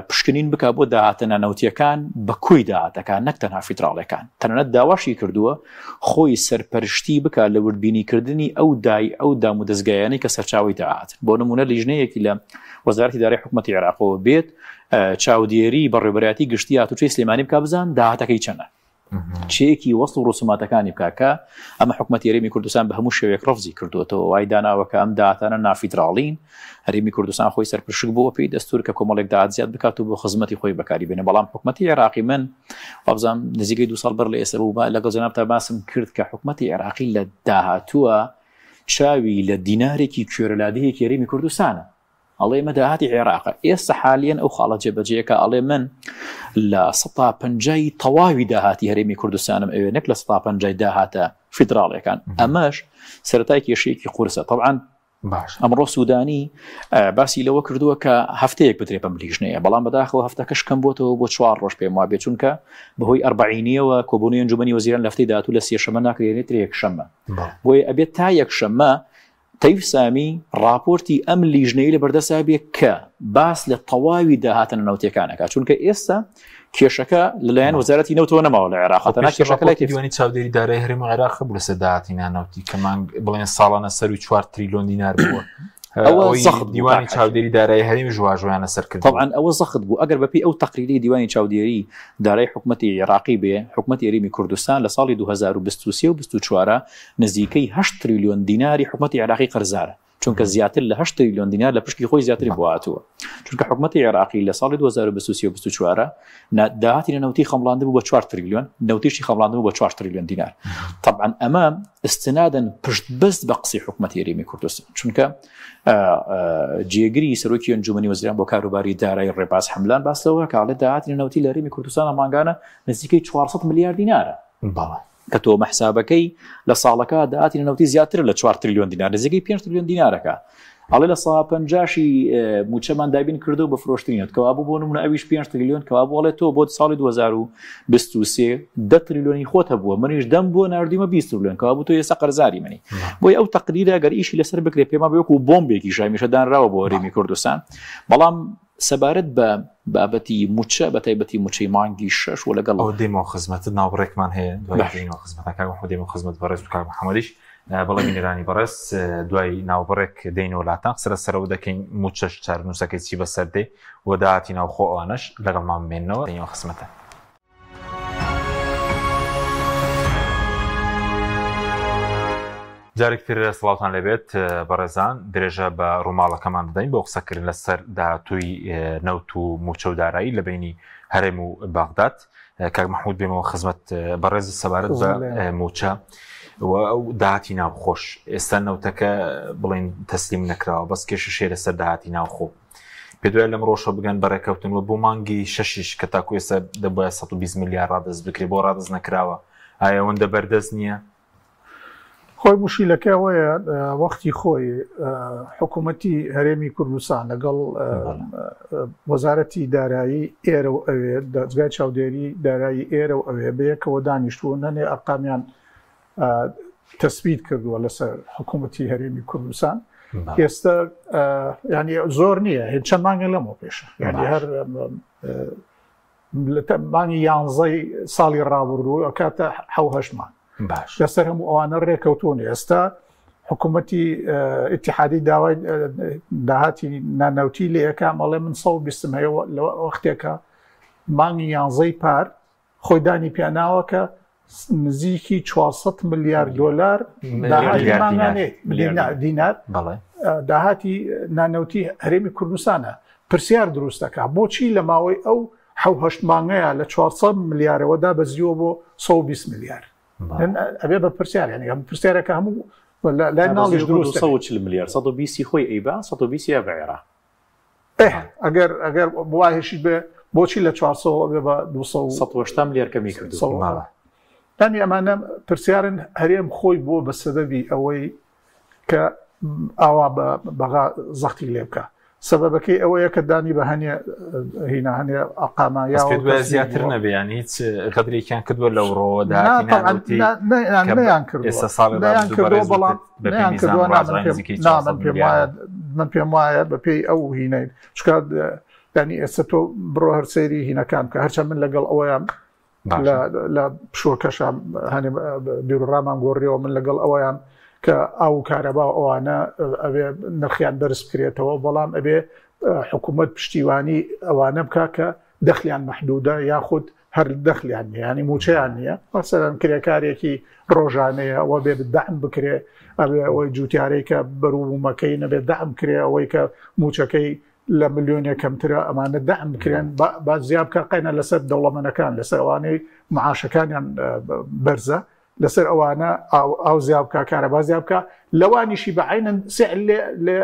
پشکنین بک بۆ داهاتە نانەوتیەکان بە کوی داهاتەکان نەک تەنها فیدراڵیەکان تەنانەت داواشی کردووە خۆی سەرپەرشتی بک لە وردبینیکردنی ئەو دام و دەستگایانەی کە سەرچاوی داهات بۆ نمونە لیژنەیەکی لە وەزارەتی دارایی حکوومەتی عێراقەوە بێت چاودێری بەڕێوەبەرایەتی گشتی هاتوچەی سلێمانی بکە بزان داهاتەکەی چەندە چێکی وەست و ڕسوماتەکانی بکاکە ئەمە حکومەتی هەرێمی کوردستان بە هەموو شێوەیەک ڕەفزی کردووەتەوە وای داناوە کە ئەم داهاتانە نافیدراڵین هەرێمی کوردستان خۆی سەرپرشک بووە پێی دەستور کە کۆمەڵێک داهات زیاد بکات و بۆ خزمەتی خۆی بەکاری بێنێ بەڵام حکومەتی عێراقی من وابزانام نزیکەی 2 ساڵ بەر لە ئێستا بوو لەگەڵ جەنابتا باسم کرد کە حکومەتی عێراقی لە داهاتووە چاوی لە دینارێکی کوێرەلادەیەکی هەرێمی کوردستانە ئەڵێ ئێمە داهاتی عێراقە ئێستا حالیان ئەو خاڵە جێبەجێیەکە ئەڵێ من لە 150 تەواوی داهاتی هەرێمی کوردستانم ئەوێ نەک لە 150 داهاتە فیدراڵیەکان ئەمەش سەرەتای کێشەیەکی قورسە طبعاً باش ئەمڕۆ سوودانی باسی لەوە کردووە کە هەفتەیەک بترێ بەم لیژنەیە بەڵام بەداخەوە هەفتەکەش کەم بۆتەوە بۆ 4 ڕۆژ پێم وابێ چونکە بەهۆی ئەربعینیەوە کۆبوونی ئەنجومەنی وەزیران لە هەفتەی داهاتوو لە سێشەمە ناکرێنێت یەکشەممە بۆیە ئەبێت تا یەکشەممە تەیف سامی راپۆرتی ئەم لیژنەی لە بەردەسا بێ کە باس لە تەواوی داهاتە نەوتەکانەکە چونکە ئێستا کێشەکە لەلایەن وەزارەتی نەوتەوە نەماوە لە عێراق کێشەکە لای دیوانی چاودێری دارایی هەرێمی عێراق بوو لەسەر داهاتی نانەوتی کەمان بڵێن ساڵانە سەر 4 تریلیۆن دینار بووە ئەوە زەخت دیوانی چاودێری دارایی هەرێمی ژواژۆیانە سەر کرد طبعاً ئەوە زەخت بوو ئەگەر بەپی ئەو تەقریری دیوانی چاودێری دارایی حکومەتی عێراقی بێ حکومەتی هەرێمی کوردستان لە ساڵی 2023 و 24 نزیکەی 8 تریلیۆن دیناری حکومەتی عێراقی قەرزارە چونکە زیاتر لە 8 تریلیۆن دینار لە پشتی خۆی زیاتری بواتوە چونکە حکومەتی عێراقی لە ساڵی 2023 و 24 داهاتی نەوتی خەمڵاندە بوو بە 4 تریلیۆن نەوتیشی خەمڵاندە بوو بە 4 تریلیۆن دینار طبعاً ئەمە استنادن پشتبەست بە قسەی حکومەتی هەرێمی کوردستان چونکە جێگری سەرۆکی ئەنجومەنی وەزیران بۆ کاروباری دارایی ڕێباز حەملان باسەوە کە ئەڵێ داهاتی نەوتی لە هەرێمی کوردستان مانگانە نزیکەی 400 ملیار دینارە کە تۆ مەحسابەکەی لە ساڵەکە داهاتی نەوتی زیاتر لە 4 تریلیۆن دینار نزیکەی 5 تریلیۆن دینارەکە ئەڵێ لە 150 موچەمان دابین کردو بە فرۆشتنیت کەوا بوو بۆ نمونە ئەویش 5 تریلیۆن کەوا بۆڵێ تۆ بۆ ساڵی 2023 10 تریلیۆنی خۆتە بووە منیش دەم بۆ نردیمە 20 تریلیۆن کەوا بوو تۆ ئێستا قەرزاری منی بۆی ئەو تەقریرە گەر ئیشی لەسەر بکرێ پێما بێوەکو بۆمبێکی شامیشە دانراوە بۆ هەرێمی کوردستان بەڵام سەبارەت بە بابەتی موچە بە تایبەتی موچەی مانگی 6 و لەگەڵ ئەو دێمە خزمەتت ناوڕێکمان هەیە دوای خزمەتەکە دێمە خزمەت بەڕێز و کاک محەممەدیش بەڵێ بینێرانی بەڕێز دوای ناوبڕێک دێنەوە لاتان قسرە سەرەوە دەکەین موچەش چارنووسەکەی چی بەسەر دێ و داهاتی ناوخۆ ئەوانەش لەگەڵمان بمێننەوە دێنەوە خزمەتە جارێک تر سڵاوتان لەبێت بەڕێزان درێژە بە ڕووماڵەکەمان بدەین بۆ قسەکردن لەسەر داهاتووی نەوت و موچە و دارایی لە بینی هەرێم و باغداد کاک محمود بێمەوە خزمەت بەڕێز سەبارەت بە موچە و داهاتی ناوخۆش ئێستا نەوتەکە بڵێن تەسلیم نەکراوە بەس کێشەشێ لەسەر داهاتی ناوخۆ پێ دوای لەم ڕۆژە بگەن بەڕێکەوتنەوە بۆ مانگی 6 کە تاکو ئێستا دەبایە 120 میلیارد ڕادەست بکرێ بۆ ڕادەست نەکراوە ئایا ئەوەندە بەردەست نییە؟ خۆی مشیلەکە ئەوەیە وەختی خۆی حکوومەتی هەرێمی کوردستان لەگەڵ وەزارەتی دارایی ئێرە و ئەوێ دەستگای چاودێری دارایی ئێرە و ئەوێ بەیەکەوە دانیشتووە نەنێ ئەرقامیان تەسبیت کردووە لەسەر حکوومەتی هەرێمی کوردستان ئێستا ینی زۆر نییە هیچ چەند مانگە لەمەوە پێشە ینی هەر مانگی 11 ساڵی ڕابردووە کاتە 7 مان لەسەر هەموو ئەوانە ڕێکەوتون ئێستا حکوومەتی ئیتیحادی داوای داهاتی نانەوتی لە یەکام ئەڵێ من 120 هەیە لە وەختێکە مانگی 11 پار خۆی دانی پیاناوە کە نزیکی 400 میلیارد دلار داهاتی مانگانێ دینار داهاتی نانەوتی هەرێمی کوردستانە پرسیار دروستەکە بۆچی لە ماوەی ئەو 7 مانگەیە لە 400 میلیارەوەدا بەزیوە بۆ 120 میلیارد ئەبێ بە پرسیار ینی ئەم پرسیارەکە هەموو لای ناڵیش دروست 140 میلیارد 120 خۆی ئەیبا 120 بە عێراق ئەگەر بواهێشی بێ بۆچی لە 400 بێ بە 280 میلیارد کەمی کردو دانی ئەمانە پرسیارن هەرێم خۆی بۆ بە سەبەبی ئەوەی کە ئاوا بەغا زەختی لێ بکە سەبەبەکەی ئەوەیە کە دانی بە هەنێ هینە هەنێ ئەقامە یا زیاتر نەبیان هیچ قەدرێکیان کردووە لەو ڕۆدا من پێم وایە بە پێی ئەو هینەی چکات دانی ئێستا تۆ بڕۆ هەر سەیری هینەکان کە هەرچەند من لەگەڵ ئەوەیان لە پشۆکەشم هەنێ بیرڕامان گۆڕیەوە من لەگەڵ ئەوەیان کە ئاو کارەبا ئەوانە ئەوێ نرخیان بەرز بکرێتەوە بەڵام ئەبێ حکوومەت پشتیوانی ئەوانە بکە کە دەخلیان محدودە یاخود هەر دەخلیان نیە ینی موچەیان نییە مەسەلەن کرێکارێکی ڕۆژانەیە ئەوە بێ دەعم بکرێ ئەوێ ئەوەی جوتیارەی کە بەروومەکەی نەبێت دەعم کرێ ئەوەی کە موچەکەی لە ملیۆنێ کەمترە ئەمانە دەعم بکرێن با زیاب بکە قەینە لەسەر دەوڵەمەنەکان لەسەر ئەوانەی معاشەکانیان بەرزە لەسەر ئەوانە ئەو زیاب بکە کارەبا زیاب بکە لەوانیشی بەعینەن سعر لێ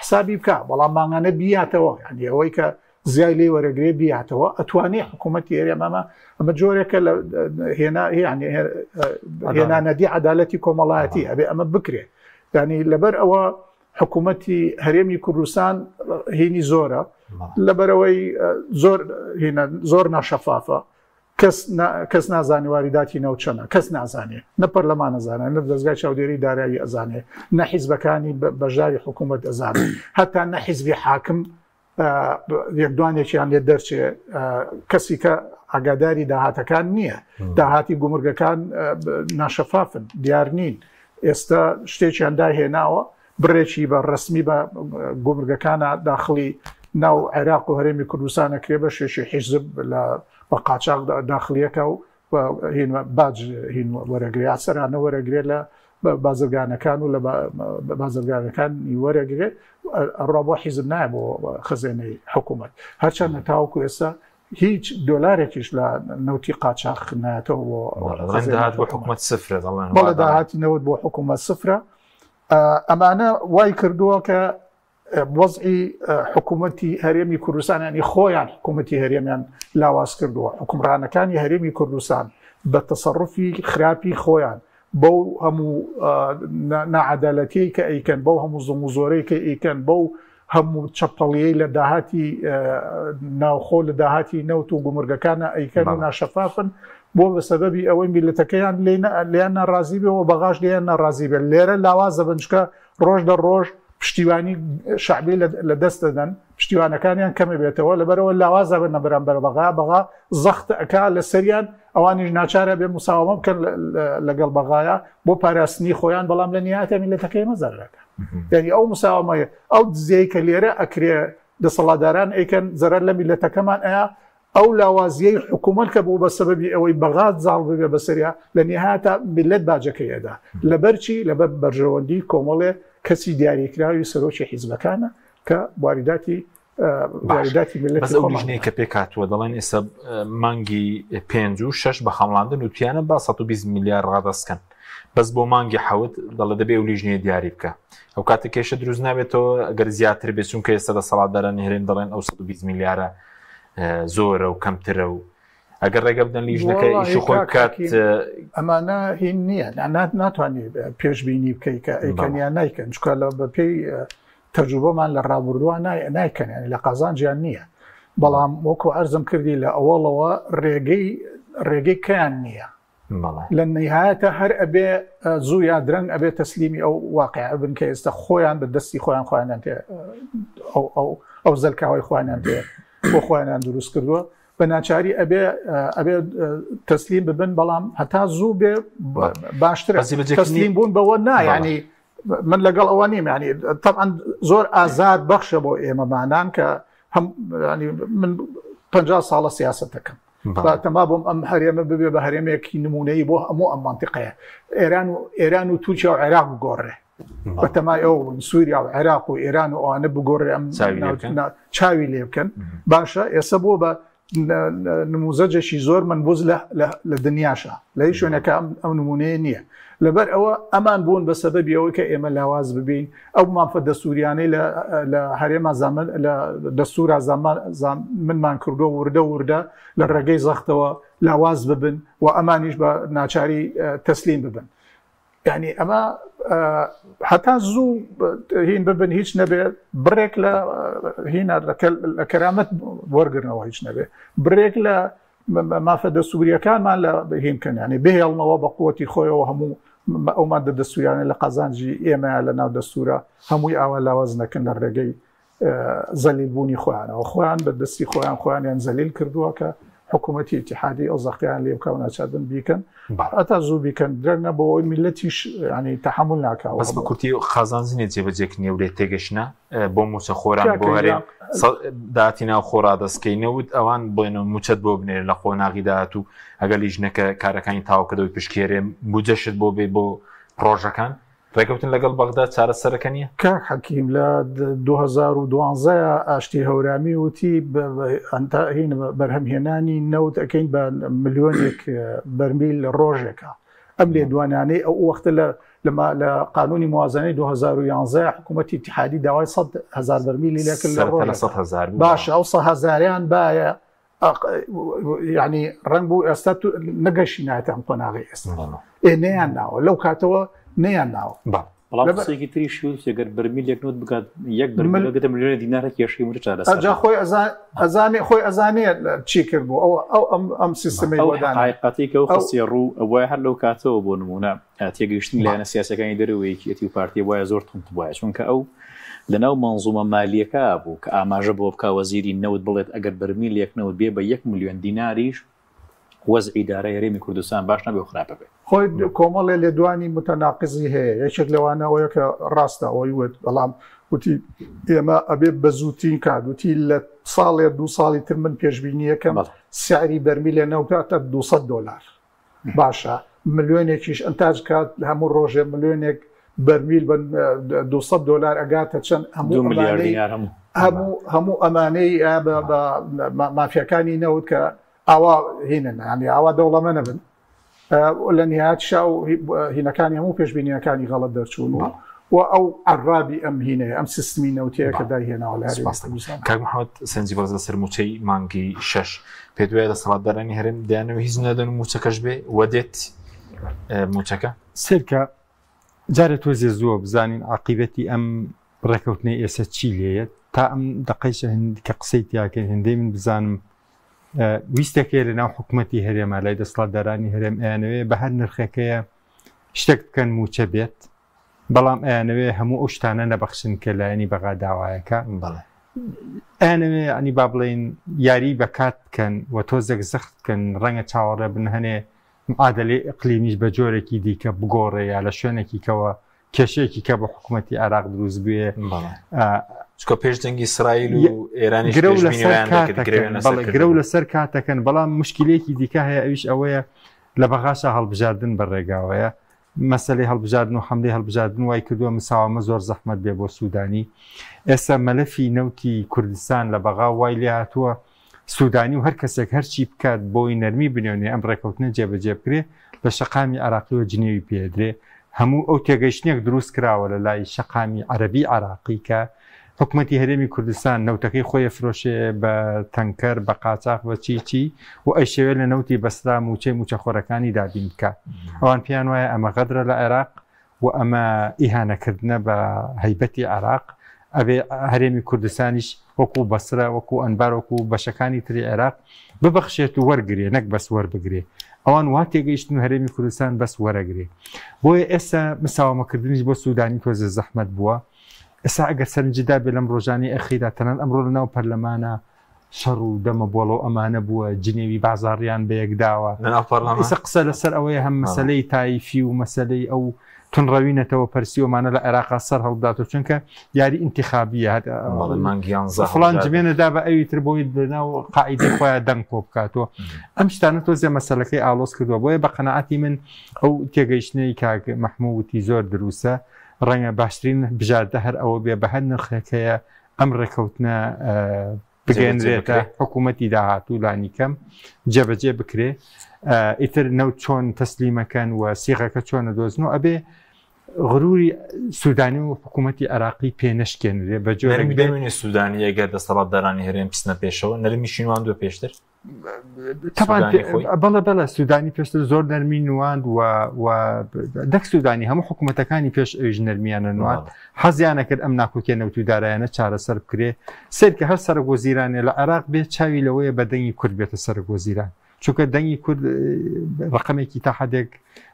حسابی بکە بەڵام ماگانە بیاتەوە ینی ئەوەی کە زیای لێ وەرەگرێ بیاتەوە ئەتوانێت حکوومەتی ئێرەمەمە ئەمە جۆرێکە لە هێنانەدی عەدالەتی کۆمەڵایەتی ئەبێ ئەمە بکرێت ینی لەبەر ئەوە حکوومەتی هەرێمی کوردستان هینی زۆرە لەبەرەوەی زۆر ناشەفافە کەس نازانی واریداتی نەوچەنە کەس نازانێ نە پەرلەمان ئەزانێ نە دەستگای چاودێری دارایی ئەزانێ نە حیزبەکانی بەژاری حکوومەت ئەزانێ هەتا نە حیزبی حاکم یەکدوانێکیان لێ دەرچێ کەسی کە ئاگاداری داهاتەکان نییە داهاتی گومرگەکان ناشەفافن دیار نین ئێستا شتێکیان داهێناوە بڕێکی بە ڕسمی بە گومرگەکانە داخلی ناو عێراق و هەرێمی کوردستانە کرێ بە شێشی حیزب لە بە قاچاق داخلیەکە و باج هین وەرەگرێ ئاسەرانە وەرەگرێ لە بازرگانەکان و لە بازرگانەکان وەرەگرێ ئەڕوا بۆ حیزب نایە بۆ خزێنەی حکوومەت هەرچەندە تاوەکو ئێستا هیچ دۆلارێکیش لە نەوتی قاچاق نایەتەوە بۆ حکوومەت سفرە بەڵێ داهاتی نەوت بۆ حکوومەت سفرە ئەمانە وای کردووە کە وەزعی حکوومەتی هەرێمی کوردستان ینی خۆیان حکوومەتی هەرێمیان لاواز کردووە حکومڕانەکانی هەرێمی کوردستان بە تەسەڕوفی خراپی خۆیان بەو هەموو نەعەدالەتیەی کە ئەیکەن بەو هەموو زوڵم و زۆرەی کە ئەیکەن بەو هەموو چەپەڵیەی لە داهاتی ناوخۆ لە داهاتی نەوت و گومرگەکانە ئەیکەن و ناشەفافن بۆ بە سەبەبی ئەوەی میلەتەکەیان لیان ناڕازی بێ و بەغاش لیان ناڕازی بێت لێرە لاوازە بنچکە ڕۆژ دە ڕۆژ پشتیوانی شعبی لە دەست دەدەن پشتیوانەکانیان کەمە بێتەوە لەبەرەوە لاوازە بن نەبەرامبەر بەغا زەخت ئەکا لە سەریان ئەوانیش ناچارە بێ مساوامە بکەن لەگەڵ بەغایە بۆ پاراستنی خۆیان بەڵام لە نیهاتە میلەتەکەی مەزەرەکە یعنی ئەو مساوامەیە ئەو دزەیە کە لێرە ئەکرێ دەسەڵاتداران ئەیکەن زەرەر لە میلەتەکەمان ئەیە ئەو لاوازیەی حکوومەت کە بوو بە سەبەبی ئەوەی بەغات زاڵ ببێ بەسەریا لە نیهاتە میلەت باجەکەیەدا لەبەرچی لەبەر بەرژەوەندی کۆمەڵێ کەسی دیاریکراوی سەرۆکی حیزبەکانە کە واریداتی ملەتی کە پێک هاتووە دەڵێن ئێستا مانگی 5 و 6 بە خەمڵاندن وتیانە با 120 میلیارد ڕادەستکەن بەس بۆ مانگی حەوت دەڵێ دەبێ و لیژنەیە دیاری بکە ئەو کاتە کێشە دروست نابێتەوە ئەگەر زیاتر بێت چونکە ئێستا دەسەڵاتداران هێرن دەڵێن ئەو 120 میلیارە زۆرە و کەمترە و ئەگەر ڕێگە بدەن لیژنەکە ئیش خۆی کات ئەمانە هین نییە ناتوانێت پێشبینی بکەی کە ئەیکەنیان نایکەن چکە لە بەپێی تەجوبەمان لە ڕابردووە نایکەن لە قازانجیان نییە بەڵام وەکو ئەرزم کردی لە ئەوڵەوە ڕێگەی کەیان نییە لە نهایەتە هەر ئەبێ زوو یا درەنگ ئەبێ تەسلیمی ئەو واقع بن کە ئێستا خۆیان بە دەستی خۆیان تێ ئەو زەلکاوی خۆیان تێ بۆ خۆیان دروست کردووە بە ناچاری ئەبێ تەسلیم ببن بەڵام هەتا زوو بێ باشترە تەسلیم بوون بەوە نایانی من لەگەڵ ئەوە نیم ینی طبعا زۆر ئازار بەخشە بۆ ئێمەمانان کە من 50 ساڵە سیاسەتەکەم تەما بۆم ئەم هەرێمە ببێ بە هەرێمێکی نمونەی بۆ هەموو ئەم منتیقەیە ئێران و تورکیا و عێراق بگۆڕێ بەتەمای ئەو سووریا و عێراق و ئێران و ئەوانە بگۆڕێ ئەم چاوی لێ بکەن باشە ئێستا بۆ بە نموزەجێکی زۆر منبوز لە دنیاشە لە هیچ شوێنەکە ئەم نمونەیە نییە لەبەر ئەوە ئەمان بوون بە سەبەبی ئەوەی کە ئێمە لاواز ببین ئەو مافە دەستوریانەی لە هەرێمە زامن لە دەستورا منمان کردو وردە لە ڕێگەی زەختەوە لاواز ببن و ئەمانیش بە ناچاری تەسلیم ببن یعنی ئەمە هەتا زوو هین ببن هیچ نەبێت بڕێک لە هینە لە کەرامەت وەرگرنەوە هیچ نەبێت بڕێک لە مافە دەستوریەکانمان لە هینکەن ینی بهێڵنەوە بە قووەتی خۆیەوە هەموو ئەو مادە دەستوریانە لە قازانجی ئێمە لە ناو دەستورە هەمووی ئاوا لاواز نەکەن لە ڕێگەی زەلیلبوونی خۆیانەوە خۆیان بە دەستی خۆیان زەلیل کردووە کە حکوومەتی اتحادی ئەو زەختیان لێ بکەون ناچادن بیکەن ئەتا زوو بیکەن درەنگە بۆ ئەوی میلەتیش ینی تەحمل ناکاوە بەس بە کورتی خازانزنێت جێبەجێکنی و لێ تێگەشتە بۆ موچە خۆران بۆ هەرێ داتی ناو خۆڕا دەستکەینەوت ئەوان بڵێنەوە موچەت بۆ بنێر لە خۆ ناغیداات و ئەگەر لیژنەکە کارەکانی تاوکەدەوەی پشکێرێ بجەشت بۆ بێ بۆ پرۆژەکان ڕێکەوتن لەگەڵ بەغدا چارەسەرەکە نییە کاک حەکیم لە 2012 ئاشتی هەورامی وتی هین بەرهەمهێنانی نەوت ئەەکەین بە ملیۆنێک بەرمیل لە ڕۆژێکە ئەم لێ دوانانەی ئەو وەختە لە قانونی موازنەی 2011 حکوومەتی اتحادی داوای 100,000 بەرمیلی لێکرد لە ڕۆژ باشە ئەو 100,000 باە ینی ڕنگ بوو ئێستا نەگەشی نایەتە ئەم قۆناغی ئێستا نەیان ناوە لەو کاتەوە نەیان ناوە بەڵام قسەیەکی تریش ئەگەر بەرمیلێک نوت بکات یەک بەرمیلەکەتە ملیۆنە دینارە کێشەی مرد چارەسەر خۆی ئەزانێت چی کرد بوو ئەو ئەم سیستەمی حقیقەتی کە ئەو خەسی ڕوو ئەوە هەر لەو کاتەوە بۆ نمونە تێگەیشتنی لایەنە سیاسەکانی دەرەوەیەکیەتی و پارتی وایە زۆر تونت وایە چونکە ئەو لەناو مەنزومە مالیەکە بوو کە ئاماژە بۆ بکە وەزیری نەوت بڵێت ئەگەر بەرمیلێک نەوت بێ بە 1 ملیۆن دیناریش وەزعی دارای هەرێمی کوردستان باش نەبێ و خراپە بێت خۆی کۆمەڵێ لێدوانی متەناقزی هەیە یەکێک لەوانەوەیە کە ڕاستە ئەوی وت بەڵام وتی ئێمە ئەبێ بە زووترین کات وتی لە ساڵێ 2 ساڵی تر من پێشبینیەکەم سعری بەرمیلێ نەوتاتە $200 باشە ملیۆنێکیش ئەنتاج کات هەموو ڕۆژێ ملیۆنێک بەرمیل بن $200 ئەگاتە چەند هەموو ئەمانەی مافیەکانی نەوت کە ئاوا هینن ینی ئاوا دەوڵەمە نەبن لە نهایەت شاو هینەکانی هەموو پێشبینیەکانی غەڵەت دەرچوون و ئەو عرابی ئەم هینەیە ئەم سیستمی نەوتەیە کە داهێناوە لە کاک محەممەد سەنجی بەرز لەسەر موچەی مانگی 6 پێ دوایە لە سەڵاتدارانی هەرێم دەیانەوە هیچ نەدەن و موچەکەش بێ وەدێت موچەکە سێرکە جارە تۆزێ زووە بزانین عاقیبەتی ئەم ڕێکەوتنەی ئێستا چی لێیە تا ئەم دقەیشە کە قسەی تیاکەن هەندەی من بزانم ویستەکە لە ناو حکوومەتی هەرێمە لای دەسەڵاتدارانی هەرێم ئەیانەوێ بە هەر نرخەکەیە شتێک بکەن موچە بێت بەڵام ئەیانەوێ هەموو ئەو شتانە نەبەخشن کە لایەنی بەغا داوایەکە ئەیانەوێ ئەنی با بڵێن یاری بە کات بکەن و تۆزێک زەخت بکەن ڕەنگە چاوەڕێ بن هەنێ عادەلێ ئەقلیمیش بە جۆرێکی دیکە بگۆڕێ یا لە شوێنێکی کەوە کێشەیەکی کە بە حکوومەتی عێراق دروست بووێ چکە پێش جەنگی ئیسرائیل و ئێرانی گرە و لەسەر کاتەکەن بەڵام مشکلێکی دیکە هەیە ئەویش ئەوەیە لە بەغاشە هەڵبژاردن بەڕێگاوەیە مەسەلەی هەڵبژاردن و حملەی هەڵبژاردن وای کردووە مساوامە زۆر زەحمەت بێ بۆ سوودانی ئێستا مەلەفی نەوتی کوردستان لە بەغا وای لێ هاتووە سوودانی و هەر کەسێک هەرچی بکات بۆی نەرمی بنێونێ ئەم ڕێکەوتنە جێبەجێ بکرێ بە شەقامی عراقی و جنێوی پێدرێ هەموو ئەو تێگەیشتنێک دروست کراوە لە لای شەقامی عەرەبی عراقی کە حکوومەتی هەرێمی کوردستان نەوتەکەی خۆی فرۆشێ بە تەنکەر بە قاچاق بە چیچی و ئەی شێوێ لە نەوتی بەسرا موچەی موچەخۆرەکانی دابین بکە ئەوان پێیان وایە ئەمە غەدرە لە عێراق و ئەمە ئیهانەکردنە بە هەیبەتی عێراق ئەبێ هەرێمی کوردستانیش وەکو بەسرە وەکو ئەنبار وەکو بەشەکانی تری عێراق ببەخشێت و وەرگێ نەک بەس وەربگرێ ئەوان وا تێگەیشتن هەرێمی کوردستان بەس وەرەگرێ بۆیە ئێستا مساوامەکردنیش بۆ سوودانی تۆزە زەحمەت بووە ئێستا ئەگەر سەرنجدا بێ لەم ڕۆژانی ئەخیدا تەنان ئەمڕۆ لە ناو پەرلەمانە شەڕ و دەمە بۆڵەوە ئەمانە بووە جنێوی بازاڕیان بە یەکداوە ئێستا قسە لەسەر ئەوەیە هەم مەسەلەی تایفی و مەسەلەی ئەو تونڕەوینەتەوە پەرسیۆمانە لە عێراقا سەر هەڵداتەوە چونکە یاری ئینتیخابیە فڵان جمێنەدا بە ئەوی تر بۆی بناو قاعیدەی خۆیان دەنگ کۆ بکاتەوە ئەم شتانە تۆزێ مەسەلەکەی ئالۆز کردووە بۆیە بە قەنەعەتی من ئەو تێگەیشتنەی کاک مەحموودی زۆر دروستە ڕەنگە باشترین بژاردە هەر ئەوە بێ بە هەر نرخەکەیە ئەم ڕێکەوتنە بگەێنرێتە حکوومەتی داهاتوو لانیکەم جێبەجێ بکرێ ئیتر نەوت چۆن تەسلیمەکەن و سیغەکە چۆنە دۆزن و ئەبێ غروری سوودانی و حکوومەتی عراقی پێنەشکێنرێ بە جۆرێک بێنێ سوودانی ئەگەر دەسەڵاتدارانی هەرێم پسنە پێشەوە نەرمیشی نواند و پێشتر بەڵە سوودانی پێشتر زۆر نەرمی نواند و دەک سوودانی هەموو حکوومەتەکانی پێش ئەویش نەرمیانە نوات حەزیانە کرد ئەم ناکۆکێ نەوتودارایانە چارەسەر بکرێ سێر کە هەر سەرۆکوەزیرانێ لە عێراق بێت چاوی لەوەیە بەدەنگی کورد بێتە سەرۆکوەزیران چونکە دەنگی کورد ڕقمێکی تا حدێک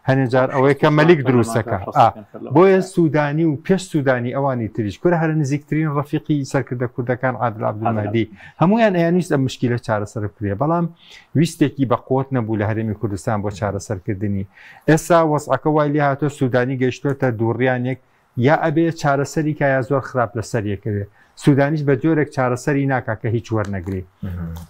هەنێجار ئەوەیە کە مەلیک دروستەکە بۆیە سوودانی و پێش سوودانی ئەوانی تریش کورە هەرە نزیکترین ڕەفیقی سەرکردە کوردەکان عادل عەبدولمەهدی هەمویان ئەیانویست ئەم مشکلە چارەسەر بکرێ بەڵام ویستێکی بەقوت نەبوو لە هەرێمی کوردستان بۆ چارەسەرکردنی ئێستا وەزعەکە وای لێ هاتۆ سوودانی گەیشتوتە دووڕیانێک یا ئەبێ چارەسەری کا یا زۆر خراپ لەسەر یەکەوێ سوودانیش بە جۆرێک چارەسەری ناکا کە هیچ وەرنەگرێ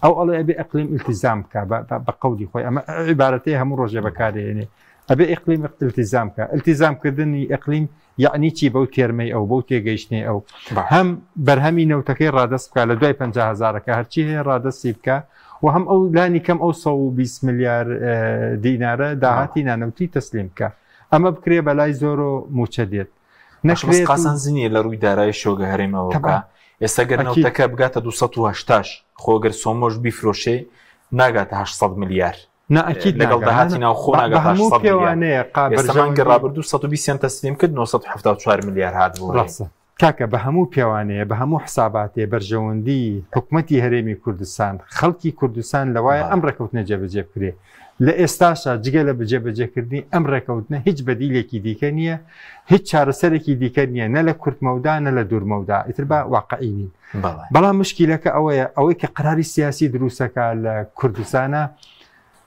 ئەو ئەڵێ ئەبێ ئەقلیم ئیلتیزام بکە بە قەولی خۆی ئەمە عیبارەتەی هەموو ڕۆژێ بەکارێنێ ئەبێ ئیقلیم ئیلتیزام بکە ئیلتیزامکردنی ئیقلیم یعنی چی بەو تێرمەی ئەو بەو تێگەیشتنی ئەو هەم بەرهەمی نەوتەکەی ڕادەست بکە لە دوای 50,000ەکە هەرچی هەیە ڕادەستی بکە و هەم ئەو لانی کەم ئەو 120 ملیار دینارە داهاتی نانەوتی تەسلیم بکە ئەمە بکرێ بەلای زۆر و موچە دێت نەکرێت قاسەنزنیە لە ڕووی دارایی شۆگە هەرێمەوە بکە ئێستا گەر نەوتەکە بگاتە 280 خۆگەر سۆمۆش بیفرۆشێ ناگاتە 800 ملیار لەگەڵ داهاتی ناوخۆ ناگاتە پێوانەیە قابلمانگە ڕابردوو 120 تەسلیم کرد 974 ملیار هات بوو ڕاستە کاکە بە هەموو پێوانەیە بە هەموو حساباتێ بەرژەوەندی حکومەتی هەرێمی کوردستان خەڵکی کوردستان لەوایە ئەم ڕێکەوتنە جێبەجێ بکرێ لە ئێستاشا جگە لە بەجێبەجێکردنی ئەم ڕێکەوتنە هیچ بەدیلێکی دیکە نییە هیچ چارەسەرێکی دیکە نییە نە لە کورتمەودا نە لە دوورمەودا ئیتر بە واقعی نین بەڵام مشکیلەکە ئەوەیە ئەوەی کە قراری سیاسی دروستەکە لە کوردستانە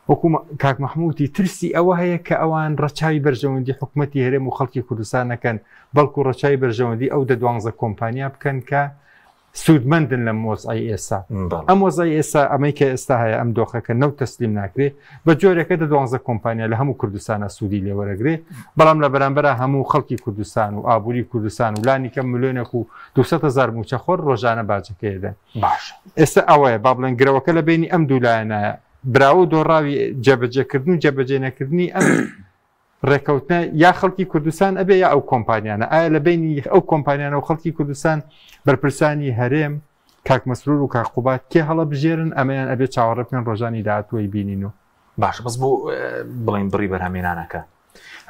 وەکو کاک مەحموودی ترسی ئەوە هەیە کە ئەوان ڕەچاوی بەرژەوەندی حکومەتی هەرێم و خەڵکی کوردستان نەکەن بەڵکو ڕەچاوی بەرژەوەندی ئەو 12 کۆمپانیا بکەن کە سوودمەندن لە مۆزعی ئێستا ئەم مۆزعی ئێستا ئەمەی کە ئێستا هەیە ئەم دۆخەکە نەوت تەسلیم ناکرێت بە جۆرێکە 12 کۆمپانیا لە هەموو کوردستانە سوودی لێوەرەگرێ بەڵام لە بەرامبەر هەموو خەڵکی کوردستان و ئابووری کوردستان و لانی کەم ملیۆنێک و 200,000 موچەخۆر ڕۆژانە باجەکەیدەن باش ئێستا ئەوەیە با بڵێن گرەوەکە لە بینی ئەم دوولایەنە براوە دۆڕاوی جێبەجێکردن و جێبەجێ نەکردنی ئەم ڕێکەوتنە یا خەڵکی کوردستان ئەبێ یا ئەو کۆمپانیانە ئایا لە بینی ئەو کۆمپانیانە و خەڵکی کوردستان بەرپرسانی هەرێم کاک مەسرور و کاک قوبات کێ هەڵە بژێرن ئەمەیان ئەبێ چاوەڕێ بکەن ڕۆژانی داهاتووی بینین و باش بەس بۆ بڵین بڕی بەرهەمێنانەکە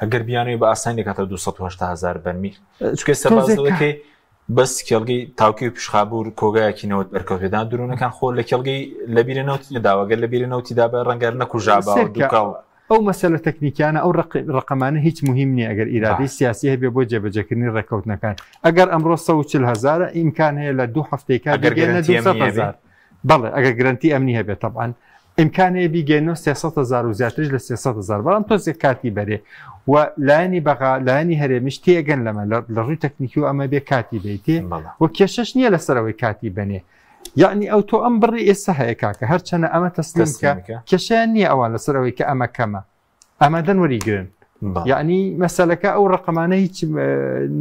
ئەگەر بیانوێ بە ئاسانی دەکاتە 280,000 بەرمیل چکە سەربازەکەی بەس کێڵگەی تاوکی و پیشخابوور کۆگایەکینەوە بەرکەوتێدان درۆنەکان خۆ لە کێڵگەی لە بیرەنەوتی داواگەر لە بیرەنەوتیدا بە ڕەنگەر نەکوژابا و دووکاڵ ئەو مەسەلە تەکنیکیانە ئەو ڕقەمانە هیچ مهم نییە ئەگەر ئیرادەی سیاسی هەبێ بۆ جێبەجێکردنی ڕێکەوتنەکان ئەگەر ئەمڕۆ 140,000 ئیمکان هەیە لە 2 هەفتەیەکە بگەێنە 200,000 بەڵێ ئەگەر گرنتی ئەمنی هەبێت طبعاً ئیمکانەیە بیگەێنەوە 300,000 و زیاترش لە 300,000 بەڵام تۆزێک کاتی بەرێ و لایەنی بەغا لایەنی هەرێمیش تێگەن لەمە لە ڕووی تەکنیکی و ئەمە بێ کاتی بیتێ و کێشەش نییە لەسەرەوەی کاتی بنێ یعنی ئەو تۆ ئەم بڕی ئێستا هەیە کاکە هەرچەنە ئەمە تەسلیم بکە کێشەیان نییە ئەوان لەسەرەوەی کە ئەمە کەمە ئەمەدەن وەریگرن یعنی مەسەلەکە ئەو ڕقەمانە هیچ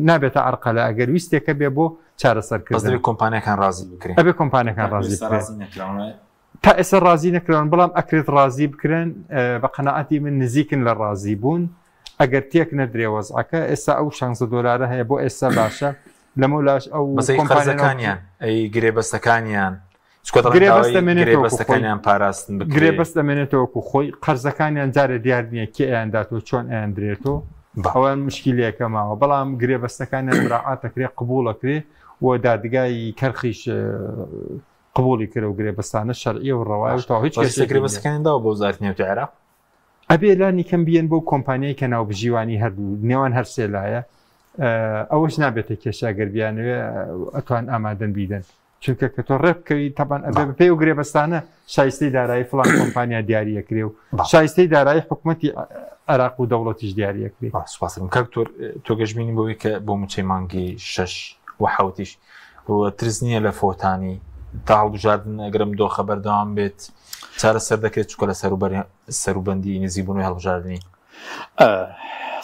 نابێتە عەرقەلە ئەگەر ویستێکە بێ بۆ چارەسەرکردن کۆمپانیەکان ڕازی بکرێن ئەبێ کۆمپانیەکان ڕازی تا ئێستا ڕازی نەکردن بەڵام ئەکرێت ڕازی بکرێن بە قەناعەتی من نزیکن لە ڕازی بوون ئەگەر تێک نەدرێ وەزعەکە ئێستا ئەو 600 دلار هەیە بۆ ئێستا باشە لەمەولاش ئەو کۆمپانیەکانیان ئەی گرێبەستەکانیان گرێبەستەکانیان پاراستن گرێبەست دەمێنێتەوەکو خۆی قەرزەکانیان جارە دیار نییە کێ ئەیانداتەوە چۆن ئەیاندرێتەوە ئەوان مشکلەکە ماوە بەڵام گرێبەستەکانیان مراعاتەکرێ قبوڵەکرێ و دادگای کەرخیش قبولی کرد و گرێبەستانە شەرعی و ڕەوای و تا هیچ گرێبەستەکانیاندا بۆ وزارەتی نێوتی عێراق ئەبێ لانی کەم بیەن بۆ کۆمپانیای کە ناوبژیوانی هەردوو نێوان هەر سێ لایە ئەوەش نابێتە کێشە گەربیانوێ ئەتوان ئامادەن بیدەن چونکە کە تۆ ڕێبکەوی تاپان ئەبێ بە پێی و گرێبەستانە شایستەی دارایی فڵان کۆمپانیا دیاریەکرێ و شایستەی دارایی حکوومەتی عێراق و دەوڵەتیش دیاریەکرێ سوپاسم کاکتۆر تۆ گەشتبینی بۆی کە بۆ موچەی مانگی 6 و حوتیش ترس نییە لە فۆتانی تا هەڵبژاردن ئەگەرم دۆ خەبەردەوام بێت چارە سەر دەکرێت چکە لە سەروبەندی نزیبوونەوەی هەڵبژاردننی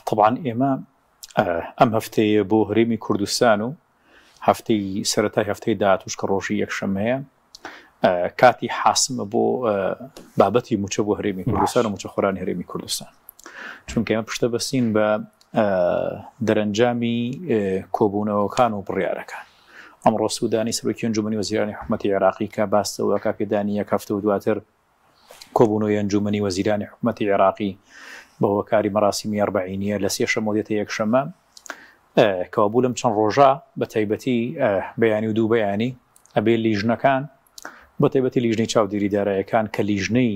طبعاً ئێمە ئەم هەفتەیە بۆ هەرێمی کوردستان و هەفتەی سەرەتای هەفتەی داهاتووش کە ڕۆژی یەکشەمەیە کاتی حاسمە بۆ بابەتی موچە بۆ هەرێمی کوردستان و موچەخۆرانی هەرێمی کوردستان چونکە ئێمە پشتە بەستین بە دەرەنجامی کۆبوونەوەکان و بڕیارەکان ئەمڕۆ سوودانی سەرۆکی ئەنجومەنی وەزیرانی حکوومەتی عێراقی کە باستەوە کاپێدانی یەک هەفتە و دواتر کۆبوونەوەی ئەنجومەنی وەزیرانی حکوومەتی عێراقی بە هۆکاری مەراسیمی ئەربعینیە لە سێ شەمە دێتە یەکشەمە کەوا بوو لەم چەند ڕۆژە بە تایبەتی بەیانی و دوو بەیانی ئەبێ لیژنەکان بە تایبەتی لیژنەی چاودێریدارایەکان کە لیژنەی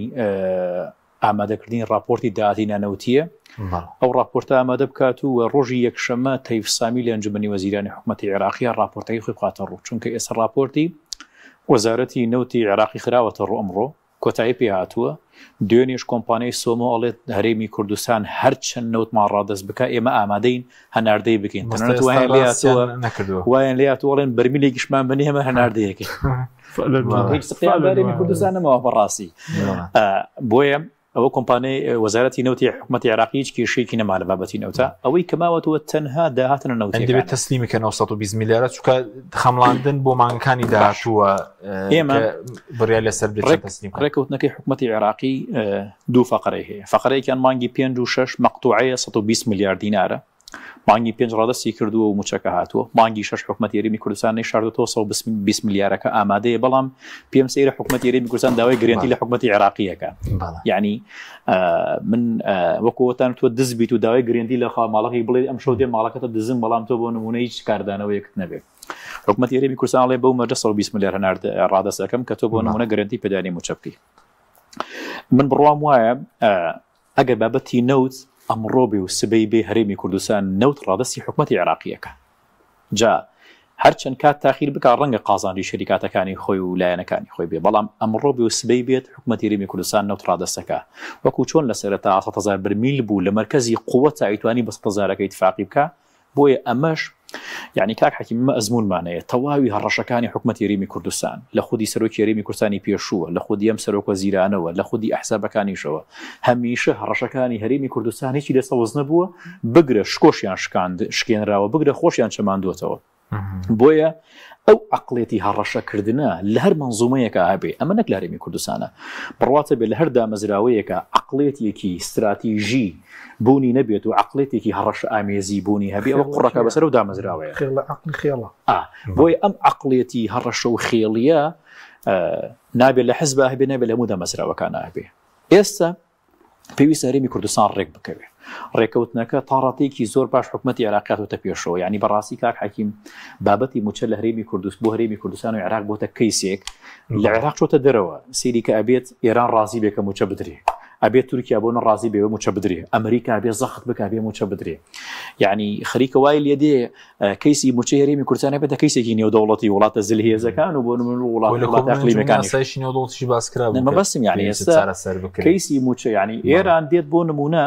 ئامادەکردنی راپۆرتی داهاتی نانەوتیە ئەو راپۆرتە ئامادە بکات و ڕۆژی یەکشەمە تەیف سامی لە ئەنجومەنی وەزیرانی حکوومەتی عێراقیە راپۆرتەکەی خۆی بخاتە ڕوو چونکە ئێستا راپۆرتی وەزارەتی نەوتی عێراقی خراوەتە ڕوو ئەمڕۆ کۆتایی پێ هاتووە دوێنێش کۆمپانیای سۆمۆ ئەڵێت هەرێمی کوردستان هەرچەند نەوتمان ڕادەست بکە ئێمە ئامادەین هەناردەی بکەین وایان لێ هاتووەڵێن بەرمیلێکیشمان بنێ ئێمە هەناردەیەکەی هیچ سقیان هەرێمی کوردستان نەماوە بەڕاستی بۆیە ئەوە کۆمپانیای وەزارەتی نەوتی حکوومەتی عێراقی هیچ کێشەیەکی نەما لە بابەتی نەوتە ئەوەی کەماوەتەوە تەنها داهاتنە نەوتەکە دەبێت تەسلیمکە 920 میلیارد چونکە خەمڵاندن بۆ مانگەکانی داهاتووە ئێمە بڕیای لەسەر ڕێکەوتنەکەی حکوومەتی عێراقی دوو فەقرەی هەیە فەقرەیەکیان مانگی 5 و 6 مەقتوعەیە 120 میلیارد دینارە مانگی 5 ڕادەستی کردووە و موچەکە هاتووە مانگی 6 حکوومەتی هەرێمی کوردستان نەشاردووە 120 میلیارەکە ئامادەیە بەڵام پێم سەیرە حکوومەتی هەرێمی کوردستان داوای گرنتی لە حکوومەتی عێراقیەکە یعنی من وەکووەتان تۆ دز بیت و داوای گرنتی لە ماڵەکەی بڵێ ئەم شەو دێ ماڵەکەتە دزم بەڵام تۆ بۆ نمونە هیچ کاردانەوەیەکت نەبێت حکوومەتی هەرێمی کوردستان لێ بەو مەرجە 120 میلیارد هەنارد ڕادەسەکەم کە تۆ بۆ نمونە گرنتی پێدانی موچە بکەی من بڕوام وایە ئەگەر بابەتی نەوت ئەمڕۆ بێ و سبەی بێ هەرێمی کوردستان نەوت ڕادەستی حکوومەتی عێراقیەکە جا هەرچەند کات تاخیر بکە ڕەنگە قازانجی شەریکاتەکانی خۆی و لایەنەکانی خۆی بێ بەڵام ئەمڕۆ بێ و سبەی بێت حکوومەتی هەرێمی کوردستان نەوت ڕادەستەکە وەکو چۆن لە سەرەتا 100,000 بەرمیل بوو لە مەرکەزی قووەت ئایتوانی بە 100,000ەکە اتفاقی بکە بۆیە ئەمەش یعنی کاک حەکیم ئەزمونمانەیە تەواوی هەڕەشەکانی حکوومەتی هەرێمی کوردستان لە خودی سەرۆکی هەرێمی کوردستانی پێشووە لە خودی ئەم سەرۆک وەزیرانەوە لە خودی ئەحزابەکانیشەوە هەمیشە هەڕەشەکانی هەرێمی کوردستان هیچی لەسەوز نەبووە بگرە شکۆشیان شکێنراوە بگرە خۆشیان چەماندوتەوە بۆیە ئەو عقلێتی هەڕەشەکردنە لە هەر منزومەیەکە هەبێ ئەمە نەک لە هەرێمی کوردستانە بڕواتە بێت لە هەر دامەزراوەیەکە عقلێتێکی استراتیژی بوونی نەبێت و عقلێتێکی هەڕەش ئامێزی بوونی هەبێ ئەوە قوڕەکە بەسەر و دامەزراوەیە بۆیە ئەم عقلێتی هەڕەشە و خێڵیە نابێت لە حزب هەبێ نابێت لە هەموو دامەزراوەکان هەبێ ئێستا پێویستە هەرێمی کوردستان ڕێک بکەوێت ڕێکەوتنەکە تاڕاتێکی زۆر باش حکوومەتی عێراقیاتەوە پێشەوە یعنی بەڕاستی کاک حەکیم بابەتی موچە لە هەرێمی کوردستان بۆ هەرێمی کوردستان و عێراق بۆتە کەیسێک لە عێراق چۆتە دەرەوە سەیری کە ئەبێت ئێران ڕازی بێ کە موچە بدرێ ئەبێت تورکیا بۆ نەڕازی بێ موچە بدرێ ئەمریکا بێ زەخت بکە بێ موچە بدرێ یعنی خەریکە وای لێ دێ کەیسی موچە هەرێمی کوردستان بێتە کەیسێکی نێودەوڵەتی وڵاتە زلهێزەکان و بۆ وڵات ئەقلیمیەکانی باسکرا بەسم یعنی ئێستا کەیسی موچە یعنی ئێران دێت بۆ نمونە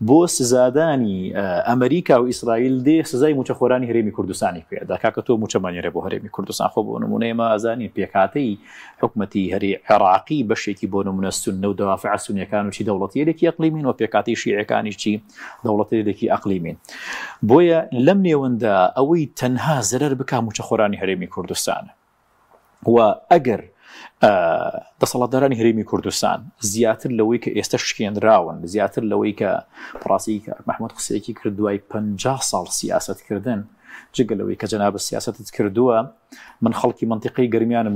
بۆ سزادانی ئەمریکا و ئیسرائیل دێ سزای موچەخۆرانی هەرێمی کوردستانی پێدا کاکە تۆ موچەمانێرە بۆ هەرێمی کوردستان خۆ بۆ نمونە ئێمە ئازانی پێکاتەی حکوومەتی هەرێ عێراقی بەشێکی بۆ نمونە سونە و دەوافع سونیەکان وچی دەوڵەتیەکی ئەقلیمین و پێکاتی شیعەکانیشی دەوڵەتێکی ئەقلیمین بۆیە لەم نێوەندا ئەوەی تەنها زەرەر بکە موچەخۆرانی هەرێمی کوردستانە و ئەگەر دەسەڵاتدارانی هەرێمی کوردستان زیاتر لەوەی کە ئێستا شکێنراون زیاتر لەوەی کە پڕاستی محمود قسەیەکی کردوای 50 ساڵ سیاستکردن جگە لەوەی کە جەناب سیاستت کردووە من خەڵکی منطقەی گەرمیانم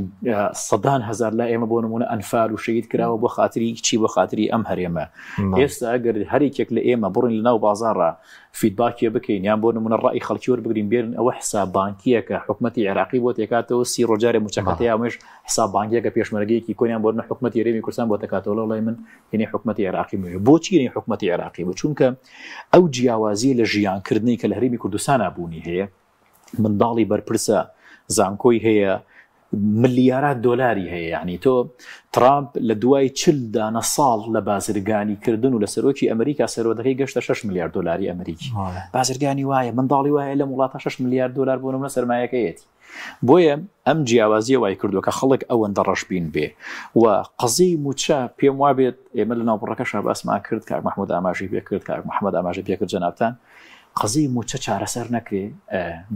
سەدان هەزار لا ئێمە بۆ نمونە ئەنفال و شەید کراوە بۆ خاتری چی بۆ خاتری ئەم هەرێمە ئێستا ئەگەر هەرێکێک لە ئێمە بڕین لەناو بازاڕە فیدباکیە بکەین یان بۆ نمونە ڕای خەڵکی وەربگرین بێرن ئەوە حساب بانکیەکە حکوومەتی عێراقی بۆ تێکاتەوە 30 ڕۆژارێ موچەکەتی ئەمەش حساب بانکیەکە پێشمەرگەیەکی کۆنیان بۆ حکوومەتی هەرێمی کوردستان بۆ تێکاتەوە لەڵای من هێنی حکوومەتی عێراقی مێ بۆچی هێنی حکوومەتی عێراقی بۆ چونکە ئەو جیاوازی لە ژیانکردنی کە لە هەرێمی کوردستان بوونی هەیە منداڵی بەرپرسە زانکۆی هەیە ملیارات دۆلاری هەیە یعنی تۆ ترامپ لە دوای 40 دانە ساڵ لە بازرگانی کردن و لە سەرۆکی ئەمریکا سەرۆدەکەی گەشتە 6 میلیارد دلاری ئەمریکی بازرگانی وایە منداڵی وایە لە وڵاتە 6 میلیارد دلار بۆ نمونە سەرمایەکەیەتی بۆیە ئەم جیاوازیە وای کردووە کە خەڵک ئەوەندە ڕەشبین بێ و قەزەی موچە پێم وابێت ئێمە لە ناوبڕەکەشە باسمان کرد کاک محمود ئاماژەی پێ کرد کاک محەممەد ئاماژەی پێ کرد جەنابتان قەزەی موچە چارەسەر نەکرێ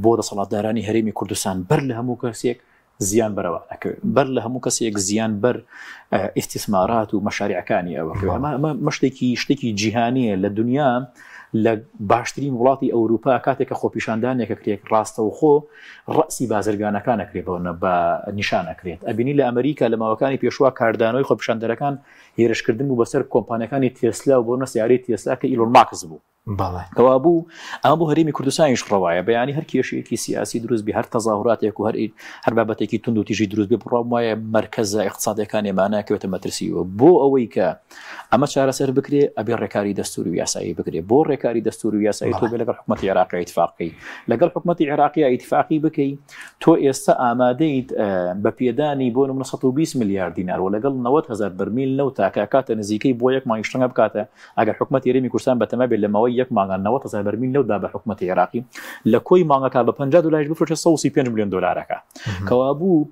بۆ دەسەڵاتدارانی هەرێمی کوردستان بەر لە هەموو کەسێک زیان بەرەوە ئەکرد بەر لە هەموو کەسێک زیان بەر ئیستیسمارات و مەشاریعەکانی ئەوە ئەمە شتێکی جیهانیە لە دنیا لە باشترین وڵاتی ئەوروپا کاتێکە خۆپیشاندانێکە کرێک ڕاستەوخۆ ڕەسی بازرگانەکان ئەکرێت بە نیشان ئەکرێت ئەبینی لە ئەمریکا لە ماوەکانی پێشوە کاردانەوەی خۆپیشاندەرەکان هێرشکردن بوو بەسەر کۆمپانیەکانی تێسلا و بۆ نە سیارەی تێسلا کە ئیلۆن ماسک بوو کەوا بوو ئەمە بۆ هەرێمی کوردستانیش ڕەوایە بەیانی هەر کێشەیەکی سیاسی دروست بێ هەر تەظاهوراتێک و هەر بابەتێکی تونند و تیژی دروست بێ بڕام وایە مرکزە اقتصادەکان ێمانەکەوێتە مەترسیوە بۆ ئەوەی کە ئەمە چارەسەر بکرێ ئەبێ ڕێکاری دەستوری و یاسایی بکرێ بۆ ڕێکاری دەستوری و یاسایی تۆ بێ لەگەڵ حکوومەتی عێراقی ئیتفاقی لەگەڵ حکوومەتی عێراقی ئیتفاقی بکەی تۆ ئێستا ئامادەیت بە پێدانی بۆ 120 میلیارد دینار و لەگەڵ 90,000 بەرمیل نەوت تاکە کاتە نزیکەی بۆ یەک مانگی شتەنگە بکاتە ئەگەر حکوومەتی هەرێمی کوردستان بەتەمە بێت لەمەوەی یەک مانگان 90,000 بەرمیل نەوتدا بە حکوومەتی عێراقی لە کۆی مانگەکە بە 50 دلار بفرۆشە 135 میلیۆن دلارەکە کەوا بوو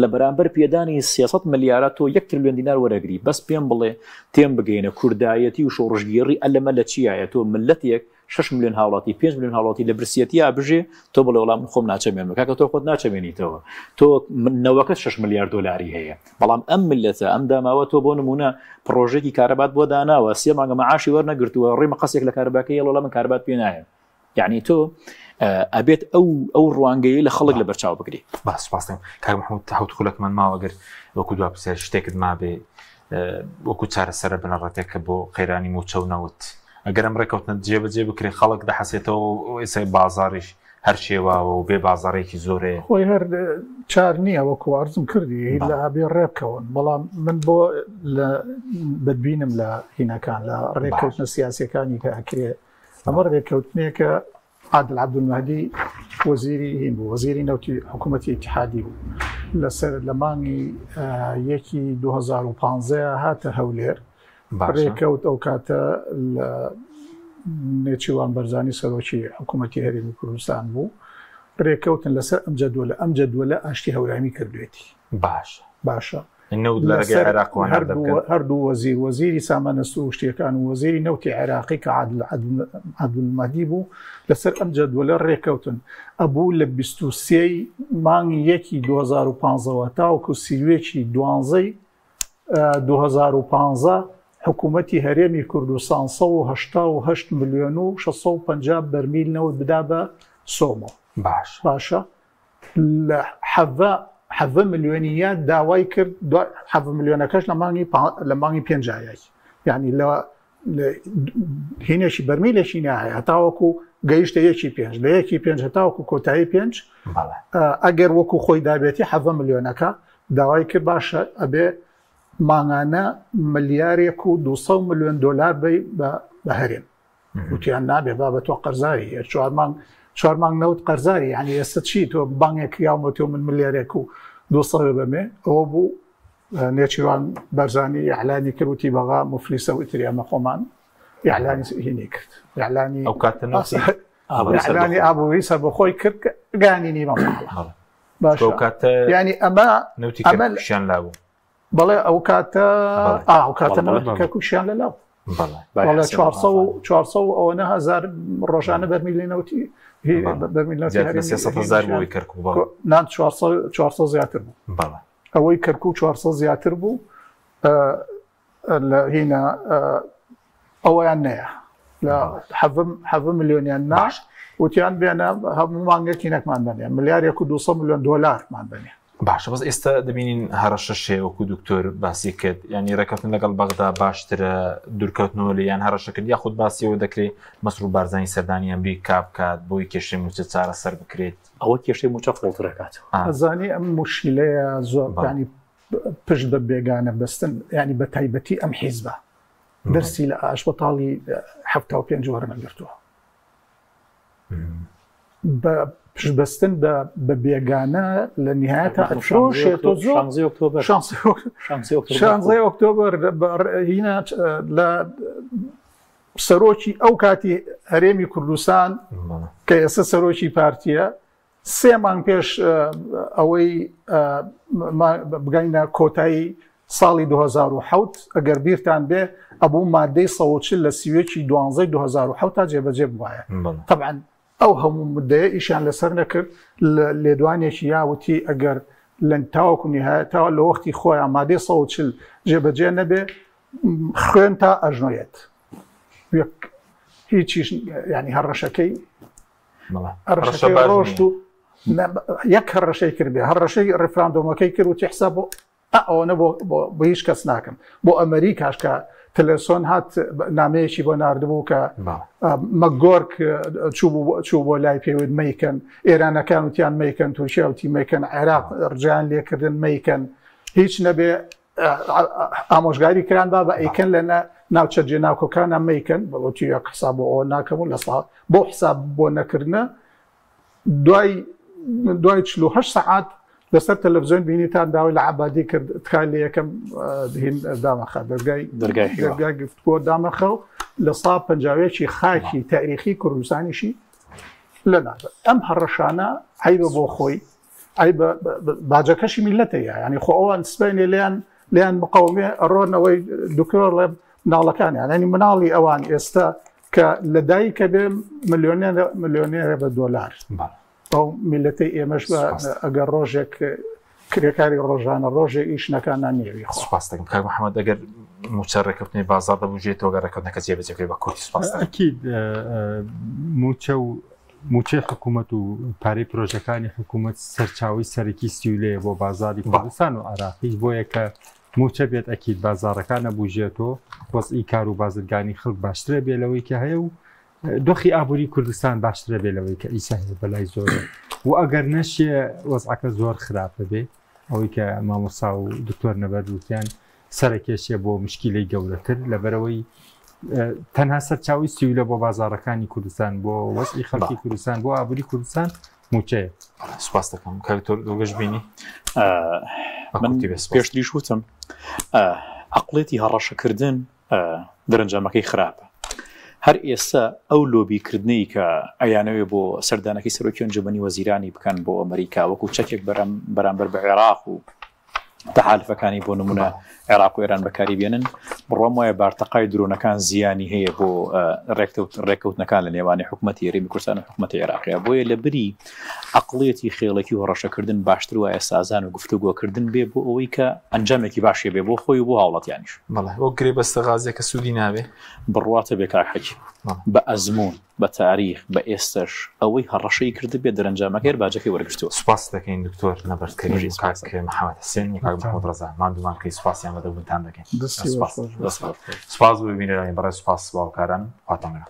لە بەرامبەر پێدانی 300 میلیارد تۆ 1 تریلیۆن دینار وەرەگری بەس پێم بڵێ تێم بگەینە کوردایەتی و شۆڕژگیری ئەلەمە لە چیایە تۆ ملەتێک 6 میلیۆن هاوڵاتی 5 میلیۆن هاوڵاتی لە برسیەتی بژێ تۆ بڵێ وەڵام خۆم ناچەمێنم کاکە تۆ خۆت ناچەمێنیتەوە تۆ نەوەکەت 6 میلیارد دلاری هەیە بەڵام ئەم ملەتە ئەم داماوە تۆ بۆ نمونە پرۆژێکی کارەبات بۆ داناوە 3 مانگە مەعاشی وەرنەگرتووە ڕێ مەقەسێک لە کارەباکەی وەڵام من کارەبات پێ نایە یعنی تۆ ئەبێت ئەو ڕوانگەیە لە خەڵک لە بەرچاو بگری باسپاسم کاک محمود هەوت خولەکمان ماوەگەر وەکو دوا پرسیار شتێکت مابێ وەکو چارەسەرە بنەڕەتێکە بۆ قەیرانی موچەونەوت ئەگەر ئەم ڕێکەوتنە جێبەجێ بکرێ خەڵک دەحەسێتەوە ئێسای بازاریش هەر شێواوە و بێ بازارێکی زۆرەیە خۆی هەر چار نییە وەکو ئارزم کردی لە ئابێ ڕێبکەون بەڵام من بۆ لە بەدبینم لە هینەکان لە ڕێکەوتنە سیاسیەکانی کە ئەکرێ ئەمە ڕێکەوتنێکە عادل عەبدولمەهدی وەزیری هین بوو وەزیری نەوتی حکوومەتی ئیتیحادی بوو لەسەر لە مانگی 2015 هاتە هەولێر ڕێکەوت ئەو کاتە لە نێچیوان بەرزانی سەرۆکی حکوومەتی هەرێمی کوردستان بوو ڕێکەوتن لەسەر ئەم جەدوەلە ئەم جەدوەلە ئاشتی هەورامی کردوێتی باشە هەردوو وەزیری سامانەست و شتێکان و وەزیری نەوتی عێراقی کە عادل عەبدولمەهدی بوو لەسەر ئەم جەدوەلە ڕێکەوتن ئەبوو لە 23 مانگی 2015 تاوەکو سیوێکی 2015 حکوومەتی هەرێمی کوردستان 188 میلیۆن و 650 بەرمیل نەوت بدا بە سۆمۆ باشە لە حەڤە میلیۆنیە داوای کرد حەڤە میلیۆنەکەش لە مانگی پێنجایەک یعنی لە هینێکی بەرمیلێکی نایە تاوەکو گەیشتە 1.5 لە 1.5 هەتاوەکو کۆتایی 5 ئەگەر وەکو خۆی دابێتی حەڤە میلیۆنەکە داوای کرد باشە ئەبێ مانگانە ملیارێک و 200 میلیۆن دلار بە هەرێم وتیان نابێ بابە تۆ قەرزاری 4 مانگ نەوت قەرزاری یعنی ئێستا چی تۆ بانگێک یاومەتۆ من ملیارێک و 200 بەمێ ئەوە بوو نێچیروان بەرزانی ئیعلانی کرد وتی بەغا مفلیسە و ئیتریامە خۆمان ئیعلانی هینی کرد ئیعلانی ئەو کاتە ئیعلانی ئابووری سەر بە خۆی کرد گانی نیمە باشە ینی ئەمە شیان لاوە بەڵێ ئەو کاتە کوشیان لە لاو 400 ئەوەنە هزار ڕۆژانە بەرمیلێنەوتی نان 400 زیاتر بوو ئەوەی کەرکوو 400 زیاتر بوو لە هینە ئەوەیان نەیە لە حەڤە میلیۆنیان ناش وتیان بێنە هەموو مانگێکی نەکمان بنێ ملیارێک و 200 میلیۆن دلارمان بنێ باشە بەس ئێستا دەبینین هەرەشە شێوەکو دکتۆر باسی کرد ینی ڕێکەوتن لەگەڵ بەغدا باشترە دوورکەوتنەوە لە یان هەرەشەکرد یاخود باسیەوە دەکرێت مەسروور بارزانی سەردانی ئەمریکا بکات بۆی کێشەی موچە چارەسەر بکرێت ئەوە کێشەی موچە فڵترەکات ئەزانی ئەم مشکلەیە زۆر ینی پشت بە بێگانە بەستن ینی بە تایبەتی ئەم حیزبە دەرسی لە ئاشبەتاڵی 75 وەرنەگرتووە پشتبەستن بە بێگانە لە نهایەتە ئەفرۆشێتۆ زۆر 16 ئۆکتۆبر هینە لە سەرۆکی ئەو کاتی هەرێمی کوردستان کە ئێستا سەرۆکی پارتیە 3 مانگ پێش ئەوەی بگەینە کۆتایی ساڵی 2007 ئەگەر بیرتان بێ ئەبوو مادەی 140 لە سیوێکی 12/2007 تا جێبەجێ بوایە طبعا ئەو هەموو مدەیە ئیشان لەسەر نەکرد لێدوانێکی یاوتی ئەگەر لەن تاوەکو نهایەتەوە لە وەختی خۆیان مادەی 140 جێبەجێ نەبێ خوێن تا ئەژنۆیەت هیچیش ینی هەڕەشەکەی ڕۆشت و یەک هەڕەشەی کردبێ هەڕەشەی ڕێفراندۆمەکەی کرد و تحساب بۆ ئەوەنە بۆ هیچ کەس ناکەم بۆ ئەمریکاش کە تلسۆن هات نامەیەکی بۆ ناردبوو کە مەگۆرک چوو بۆ لای پێوت مەیکەن ئێرانەکان وتیان مەیکەن تورکیا وتی مەیکەن عێراق ڕجیان لێکردن مەیکەن هیچ نەبێ ئامۆژگاری کران با بە ئەیکەن لە ناوچە جێناوکۆکانە مەیکەن بەڵوتی حساب بۆ ئەوە ناکەم و بۆ حساب بۆ نەکردنە دوای 48 ساعات لەسەر تەلەڤیزیۆن بینیتان داوای لە عەبادی کرد تکای لە یەکەم دامەخە دەرگای گفتگۆ دامەخە و لە سا پەنجاوێکی خاکی تاریخی کوردستانیشی لەنابێت ئەم هەڕەشانە عیبە بۆ خۆی باجەکەشی میلەتەیە ینی خۆ ئەوان سبەینێ لیان مقاومێ ئەڕۆنەوەی دوکرۆر لە مناڵەکانیان ینی مناڵی ئەوان ئێستا کە لەدایکە بێ ملیۆنێرە بە دۆلار ئەو میلەتی ئێمەش بە ئەگەر ڕۆژێک کرێکاری ڕۆژانە ڕۆژێک ئیش نەکانان نێوی سوپاس دەکەم کاک محەممەد ئەگەر موچە ڕێککەوتنی بازار دەبووژێتەوە گەڕێکەوتنەکە جێبەجێکەکەی بە کورتی سوپاس ئەکید موچەی حکوومەت و پارەی پرۆژەکانی حکوومەت سەرچاوی سەرەکی سیولەیە بۆ بازاری کوردستان و عراقی بۆیە کە موچە بێت ئەکید بازارەکانە بوژێتەوە وەزئی کار و بازرگانی خەڵک باشترە بێ لەوەی کە هەیە و دۆخی ئابووری کوردستان باشترە بێ لەوەی کە ئیسا هەیە بەلای زۆرە و ئەگەر نەشێ وەزعەکە زۆر خراپە بێ ئەوەی کە مامۆستا و دکتۆر نەبەردووتیان سەرەکێشیە بۆ مشکیلەی گەورەتر لەبەرەوەی تەنها سەرچاوی سیولە بۆ بازارەکانی کوردستان بۆ وەزئی خەڵکی کوردستان بۆ ئابووری کوردستان موچەیە. سوپاس دەکەم کاکتۆر دۆگەش بینی من پێشتریش وتم عەقڵێتی هەڕەشەکردن دەرەنجامەکەی خراپە. هەر ئێستا ئەو لۆبیکردنەی کە ئەیانەوێ بۆ سەردانەکەی سەرۆکی ئەنجومەنی وەزیرانی بکەن بۆ ئەمریکا وەکو چەکێک بەرامبەر بە عێراق و تەحالفەکانی بۆ نمونە عێراق و ئێران بەکاری بێنن بڕۆم وایە بارتەقای درۆنەکان زیانی هەیە بۆ ڕێککەوتنەکان لە نێوانی حکوومەتی هەرێمی کوردستان و حکوومەتی عێراقیە بۆیە لە بری عەقڵێتی خێڵێکی و هەڕەشەکردن باشتر وایە سازان و گفتوگۆکردن بێ بۆ ئەوەی کە ئەنجامێکی باشێ بێ بۆ خۆی و بۆ هاوڵاتیانیش وەک گرێ بەستە غازێکە سوودی نابێ بڕواتە بێ کاک حەجی بە ئەزمون بە تاریخ بە ئێستش ئەوەی هەڕەشەی کرد بێت دەرەنجامەکەی باجەکەی وەرگرتووە. سوپاس دەکەین دکتۆر نەبەردکەری کاک محەممەد حسێن و کاک محەممەد ڕەزا مادومان کەی سوپاسیان بەدەبوونتان دەکەین. سوپاس بۆ بینەرانی بەڕێز سوپاس باوکاران هاتەمەرە.